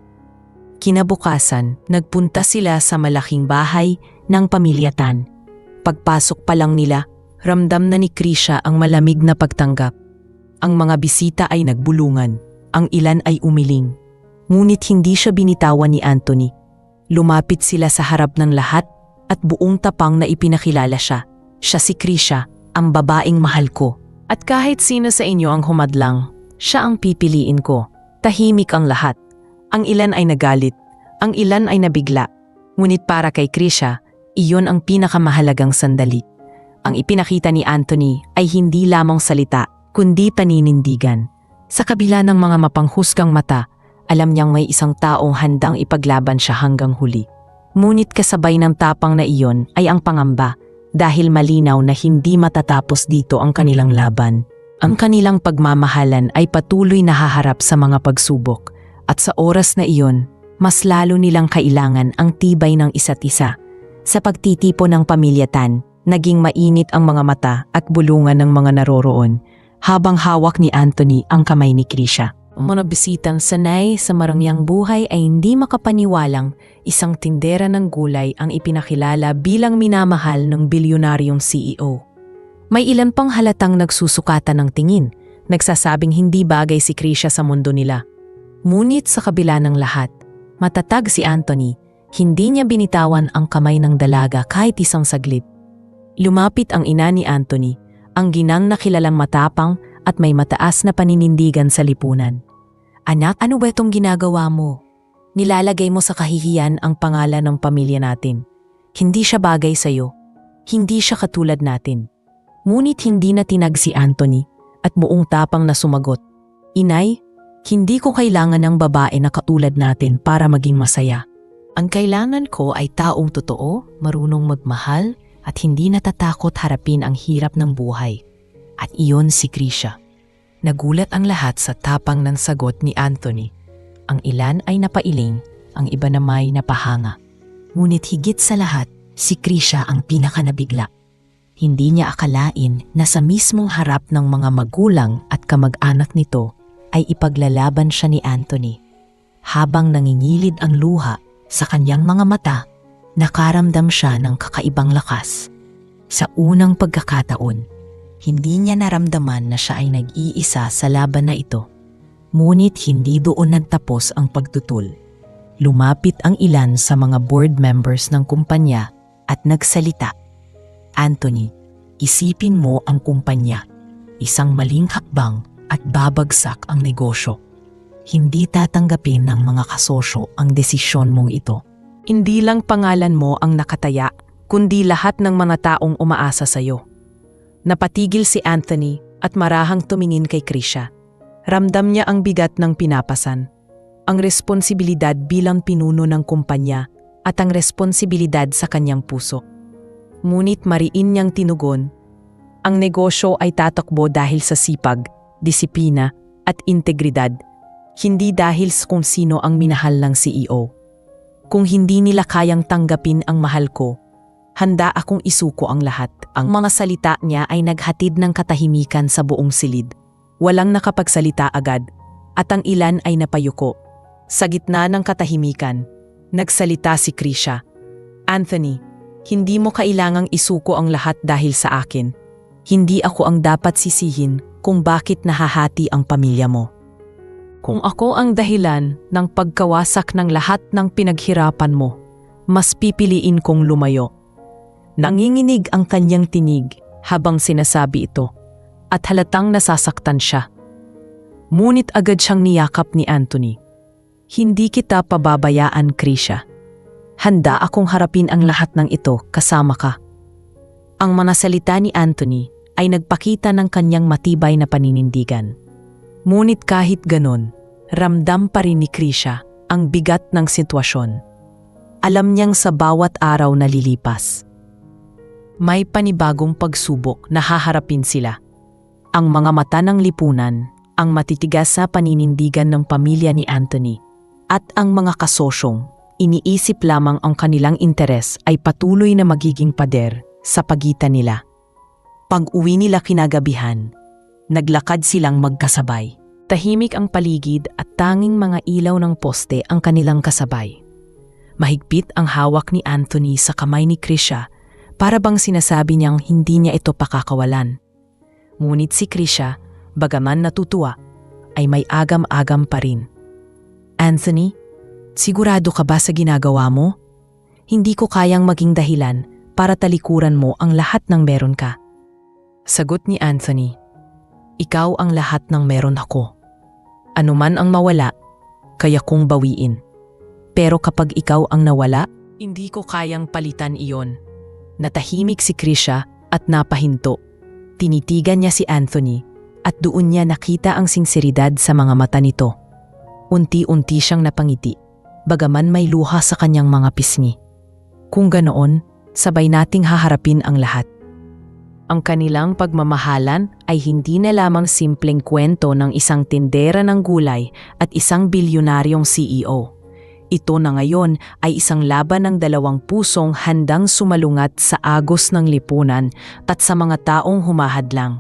Kinabukasan, nagpunta sila sa malaking bahay ng pamilya Tan. Pagpasok pa lang nila, ramdam na ni Krisha ang malamig na pagtanggap. Ang mga bisita ay nagbulungan, ang ilan ay umiling. Ngunit hindi siya binitawan ni Anthony. Lumapit sila sa harap ng lahat at buong tapang na ipinakilala siya. Siya si Krisha, ang babaeng mahal ko. At kahit sino sa inyo ang humadlang, siya ang pipiliin ko. Tahimik ang lahat. Ang ilan ay nagalit, ang ilan ay nabigla. Ngunit para kay Krisha, iyon ang pinakamahalagang sandali. Ang ipinakita ni Anthony ay hindi lamang salita, kundi paninindigan. Sa kabila ng mga mapanghusgang mata, alam niyang may isang taong handang ipaglaban siya hanggang huli. Ngunit kasabay ng tapang na iyon ay ang pangamba dahil malinaw na hindi matatapos dito ang kanilang laban. Ang kanilang pagmamahalan ay patuloy na haharap sa mga pagsubok at sa oras na iyon, mas lalo nilang kailangan ang tibay ng isa't isa. Sa pagtitipon ng pamilya Tan, naging mainit ang mga mata at bulungan ng mga naroroon habang hawak ni Anthony ang kamay ni Krisha. Mga bisitang sanay sa marangyang buhay ay hindi makapaniwalang isang tindera ng gulay ang ipinakilala bilang minamahal ng bilyonaryong CEO. May ilan pang halatang nagsusukatan ng tingin, nagsasabing hindi bagay si Krisha sa mundo nila. Ngunit sa kabila ng lahat, matatag si Anthony, hindi niya binitawan ang kamay ng dalaga kahit isang saglit. Lumapit ang ina ni Anthony, ang ginang na kilalang matapang at may mataas na paninindigan sa lipunan. Anak, ano ba itong ginagawa mo? Nilalagay mo sa kahihiyan ang pangalan ng pamilya natin. Hindi siya bagay sa'yo. Hindi siya katulad natin. Ngunit hindi na tinag si Anthony at buong tapang na sumagot. Inay, hindi ko kailangan ng babae na katulad natin para maging masaya. Ang kailangan ko ay taong totoo, marunong magmahal at hindi natatakot harapin ang hirap ng buhay. At iyon si Krisha. Nagulat ang lahat sa tapang ng sagot ni Anthony. Ang ilan ay napailing, ang iba na may napahanga. Ngunit higit sa lahat, si Krisha ang pinakanabigla. Hindi niya akalain na sa mismong harap ng mga magulang at kamag-anak nito ay ipaglalaban siya ni Anthony. Habang nangingilid ang luha sa kanyang mga mata, nakaramdam siya ng kakaibang lakas. Sa unang pagkakataon, hindi niya naramdaman na siya ay nag-iisa sa laban na ito. Ngunit hindi doon nagtapos ang pagtutul. Lumapit ang ilan sa mga board members ng kumpanya at nagsalita. Anthony, isipin mo ang kumpanya. Isang maling hakbang at babagsak ang negosyo. Hindi tatanggapin ng mga kasosyo ang desisyon mong ito. Hindi lang pangalan mo ang nakataya, kundi lahat ng mga taong umaasa sa iyo. Napatigil si Anthony at marahang tumingin kay Krisha. Ramdam niya ang bigat ng pinapasan, ang responsibilidad bilang pinuno ng kumpanya at ang responsibilidad sa kanyang puso. Ngunit mariin niyang tinugon, ang negosyo ay tatakbo dahil sa sipag, disiplina at integridad, hindi dahil sa kung sino ang minahal ng CEO. Kung hindi nila kayang tanggapin ang mahal ko, handa akong isuko ang lahat. Ang mga salita niya ay naghatid ng katahimikan sa buong silid. Walang nakapagsalita agad, at ang ilan ay napayuko. Sa gitna ng katahimikan, nagsalita si Krisha. Anthony, hindi mo kailangang isuko ang lahat dahil sa akin. Hindi ako ang dapat sisihin kung bakit nahahati ang pamilya mo. Kung ako ang dahilan ng pagkawasak ng lahat ng pinaghirapan mo, mas pipiliin kong lumayo. Nanginginig ang kanyang tinig habang sinasabi ito at halatang nasasaktan siya. Ngunit agad siyang niyakap ni Anthony. Hindi kita pababayaan, Krisha. Handa akong harapin ang lahat ng ito kasama ka. Ang mga salita ni Anthony ay nagpakita ng kanyang matibay na paninindigan. Ngunit kahit ganon, ramdam pa rin ni Krisha ang bigat ng sitwasyon. Alam niyang sa bawat araw na lilipas, may panibagong pagsubok na haharapin sila. Ang mga mata ng lipunan, ang matitigas sa paninindigan ng pamilya ni Anthony, at ang mga kasosyong iniisip lamang ang kanilang interes ay patuloy na magiging pader sa pagitan nila. Pag-uwi nila kinagabihan, naglakad silang magkasabay. Tahimik ang paligid at tanging mga ilaw ng poste ang kanilang kasabay. Mahigpit ang hawak ni Anthony sa kamay ni Krisha para bang sinasabi niyang hindi niya ito pakakawalan. Ngunit si Krisha, bagaman natutuwa, ay may agam-agam pa rin. Anthony, sigurado ka ba sa ginagawa mo? Hindi ko kayang maging dahilan para talikuran mo ang lahat ng meron ka. Sagot ni Anthony, ikaw ang lahat ng meron ako. Anuman ang mawala, kaya kong bawiin. Pero kapag ikaw ang nawala, hindi ko kayang palitan iyon. Natahimik si Krisha at napahinto. Tinitigan niya si Anthony at doon niya nakita ang sinseridad sa mga mata nito. Unti-unti siyang napangiti, bagaman may luha sa kanyang mga pisngi. Kung ganoon, sabay nating haharapin ang lahat. Ang kanilang pagmamahalan ay hindi na lamang simpleng kwento ng isang tindera ng gulay at isang bilyonaryong CEO. Ito na ngayon ay isang laban ng dalawang pusong handang sumalungat sa agos ng lipunan at sa mga taong humahadlang.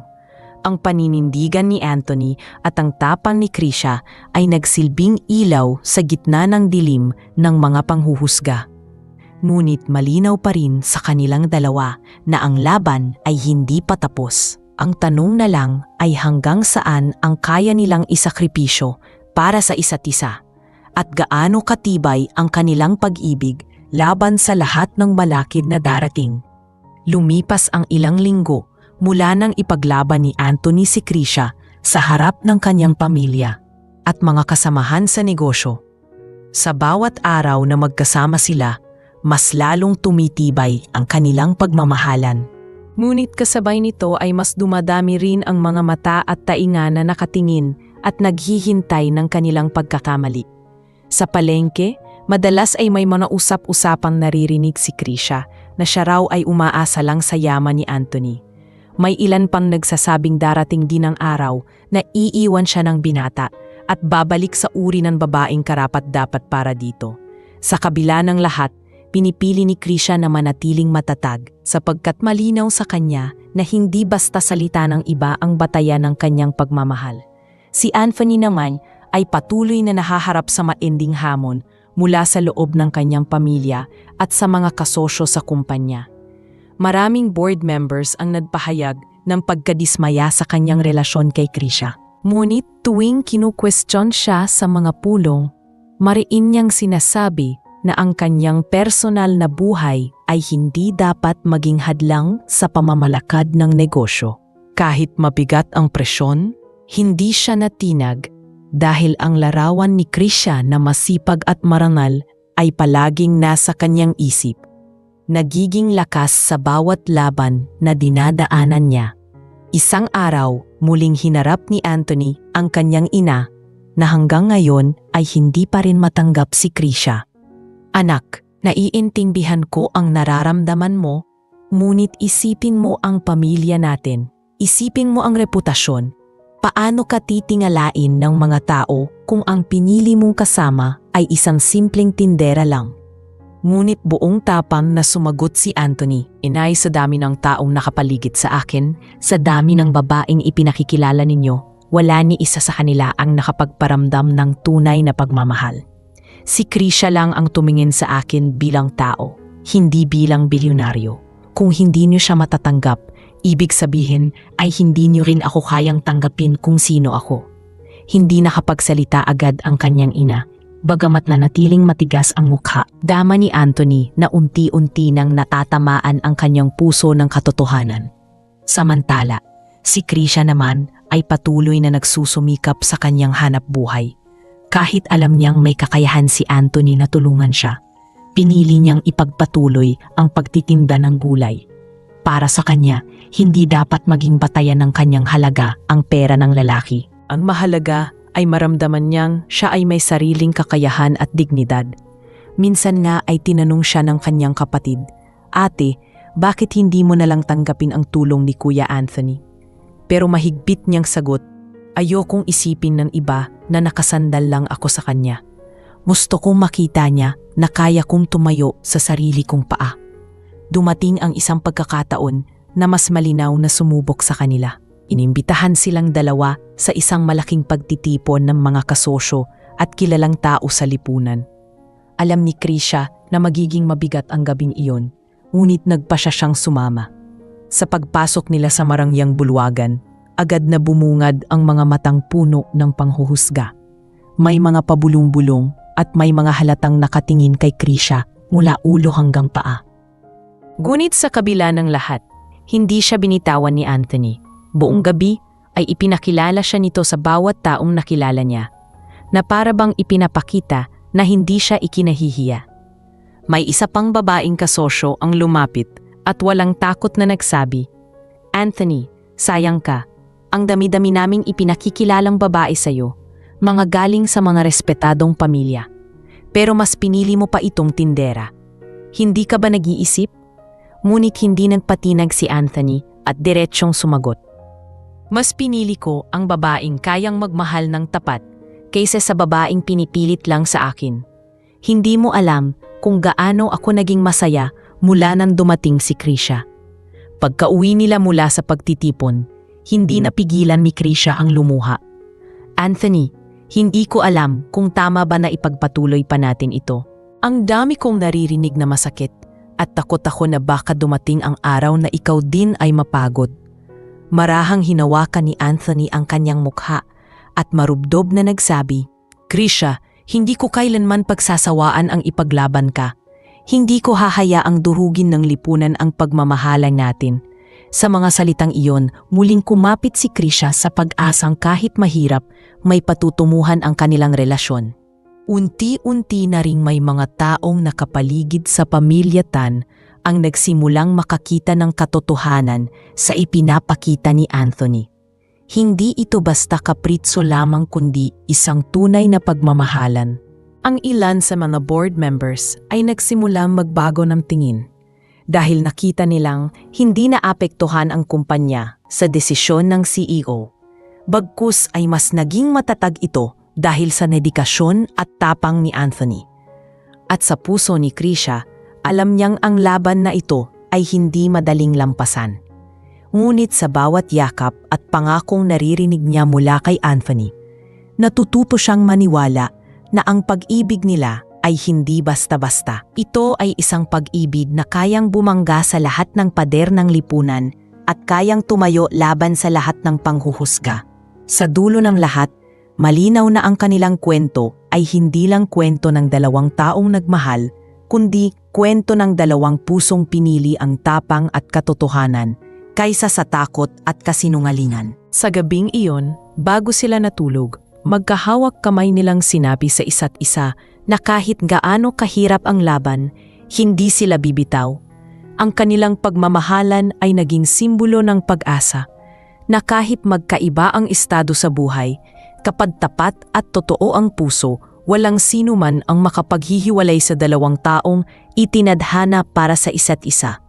Ang paninindigan ni Anthony at ang tapang ni Krisha ay nagsilbing ilaw sa gitna ng dilim ng mga panghuhusga. Ngunit malinaw pa rin sa kanilang dalawa na ang laban ay hindi pa tapos. Ang tanong na lang ay hanggang saan ang kaya nilang isakripisyo para sa isa't isa. At gaano katibay ang kanilang pag-ibig laban sa lahat ng malakid na darating. Lumipas ang ilang linggo mula nang ipaglaban ni Anthony si Krisha sa harap ng kanyang pamilya at mga kasamahan sa negosyo. Sa bawat araw na magkasama sila, mas lalong tumitibay ang kanilang pagmamahalan. Ngunit kasabay nito ay mas dumadami rin ang mga mata at tainga na nakatingin at naghihintay ng kanilang pagkakamali. Sa palengke, madalas ay may mga usap-usapang naririnig si Krisha na siya raw ay umaasa lang sa yaman ni Anthony. May ilan pang nagsasabing darating din ang araw na iiwan siya ng binata at babalik sa uri ng babaeng karapat-dapat para dito. Sa kabila ng lahat, pinipili ni Krisha na manatiling matatag sapagkat malinaw sa kanya na hindi basta salita ng iba ang batayan ng kanyang pagmamahal. Si Anthony naman ay patuloy na nahaharap sa mainding hamon mula sa loob ng kanyang pamilya at sa mga kasosyo sa kumpanya. Maraming board members ang nagpahayag ng pagkadismaya sa kanyang relasyon kay Krisha. Ngunit tuwing kinukwestiyon siya sa mga pulong, mariin niyang sinasabi na ang kanyang personal na buhay ay hindi dapat maging hadlang sa pamamalakad ng negosyo. Kahit mabigat ang presyon, hindi siya natinag dahil ang larawan ni Krisha na masipag at marangal ay palaging nasa kanyang isip. Nagiging lakas sa bawat laban na dinadaanan niya. Isang araw, muling hinarap ni Anthony ang kanyang ina na hanggang ngayon ay hindi pa rin matanggap si Krisha. Anak, naiintindihan ko ang nararamdaman mo, ngunit isipin mo ang pamilya natin. Isipin mo ang reputasyon. Paano ka titingalain ng mga tao kung ang pinili mong kasama ay isang simpleng tindera lang? Ngunit buong tapang na sumagot si Anthony, inay sa dami ng taong nakapaligid sa akin, sa dami ng babaeng ipinakikilala ninyo, wala ni isa sa kanila ang nakapagparamdam ng tunay na pagmamahal. Si Krisha lang ang tumingin sa akin bilang tao, hindi bilang bilyonaryo. Kung hindi niyo siya matatanggap, ibig sabihin ay hindi niyo rin ako kayang tanggapin kung sino ako. Hindi nakapagsalita agad ang kanyang ina, bagamat nanatiling matigas ang mukha. Dama ni Anthony na unti-unti nang natatamaan ang kanyang puso ng katotohanan. Samantala, si Krisha naman ay patuloy na nagsusumikap sa kanyang hanap buhay. Kahit alam niyang may kakayahan si Anthony na tulungan siya, pinili niyang ipagpatuloy ang pagtitinda ng gulay. Para sa kanya, hindi dapat maging batayan ng kanyang halaga ang pera ng lalaki. Ang mahalaga ay maramdaman niyang siya ay may sariling kakayahan at dignidad. Minsan nga ay tinanong siya ng kanyang kapatid, "Ate, bakit hindi mo nalang tanggapin ang tulong ni Kuya Anthony?" Pero mahigpit niyang sagot, "Ayokong isipin ng iba na nakasandal lang ako sa kanya. Gusto kong makita niya na kaya kong tumayo sa sarili kong paa." Dumating ang isang pagkakataon na mas malinaw na sumubok sa kanila. Inimbitahan silang dalawa sa isang malaking pagtitipon ng mga kasosyo at kilalang tao sa lipunan. Alam ni Krisha na magiging mabigat ang gabing iyon, ngunit nagpa siya siyang sumama. Sa pagpasok nila sa marangyang bulwagan, agad na bumungad ang mga matang puno ng panghuhusga. May mga pabulong-bulong at may mga halatang nakatingin kay Krisha mula ulo hanggang paa. Ngunit sa kabila ng lahat, hindi siya binitawan ni Anthony. Buong gabi ay ipinakilala siya nito sa bawat taong nakilala niya, na para bang ipinapakita na hindi siya ikinahihiya. May isa pang babaeng kasosyo ang lumapit at walang takot na nagsabi, "Anthony, sayang ka. Ang dami-dami naming ipinakikilalang babae sa'yo, mga galing sa mga respetadong pamilya. Pero mas pinili mo pa itong tindera. Hindi ka ba nag-iisip?" Ngunit hindi nagpatinag si Anthony at diretsyong sumagot, "Mas pinili ko ang babaeng kayang magmahal ng tapat kaysa sa babaeng pinipilit lang sa akin. Hindi mo alam kung gaano ako naging masaya mula nang dumating si Krisha." Pagka-uwi nila mula sa pagtitipon, hindi napigilan ni Krisha ang lumuha. "Anthony, hindi ko alam kung tama ba na ipagpatuloy pa natin ito. Ang dami kong naririnig na masakit at takot ako na baka dumating ang araw na ikaw din ay mapagod." Marahang hinawakan ni Anthony ang kanyang mukha at marubdob na nagsabi, "Krisha, hindi ko kailanman pagsasawaan ang ipaglaban ka. Hindi ko hahayaang durugin ng lipunan ang pagmamahalan natin." Sa mga salitang iyon, muling kumapit si Krisha sa pag-asang kahit mahirap, may patutumuhan ang kanilang relasyon. Unti-unti na ring may mga taong nakapaligid sa pamilya Tan ang nagsimulang makakita ng katotohanan sa ipinapakita ni Anthony. Hindi ito basta kapritso lamang kundi isang tunay na pagmamahalan. Ang ilan sa mga board members ay nagsimulang magbago ng tingin dahil nakita nilang hindi naapektuhan ang kumpanya sa desisyon ng CEO. Bagkus ay mas naging matatag ito dahil sa dedikasyon at tapang ni Anthony. At sa puso ni Krisha, alam niyang ang laban na ito ay hindi madaling lampasan. Ngunit sa bawat yakap at pangakong naririnig niya mula kay Anthony, natututo siyang maniwala na ang pag-ibig nila ay hindi basta-basta. Ito ay isang pag-ibig na kayang bumangga sa lahat ng pader ng lipunan at kayang tumayo laban sa lahat ng panghuhusga. Sa dulo ng lahat, malinaw na ang kanilang kwento ay hindi lang kwento ng dalawang taong nagmahal, kundi kwento ng dalawang pusong pinili ang tapang at katotohanan kaysa sa takot at kasinungalingan. Sa gabing iyon, bago sila natulog, magkahawak kamay nilang sinabi sa isa't isa na kahit gaano kahirap ang laban, hindi sila bibitaw. Ang kanilang pagmamahalan ay naging simbolo ng pag-asa na kahit magkaiba ang estado sa buhay, kapag tapat at totoo ang puso, walang sino man ang makapaghihiwalay sa dalawang taong itinadhana para sa isa't isa.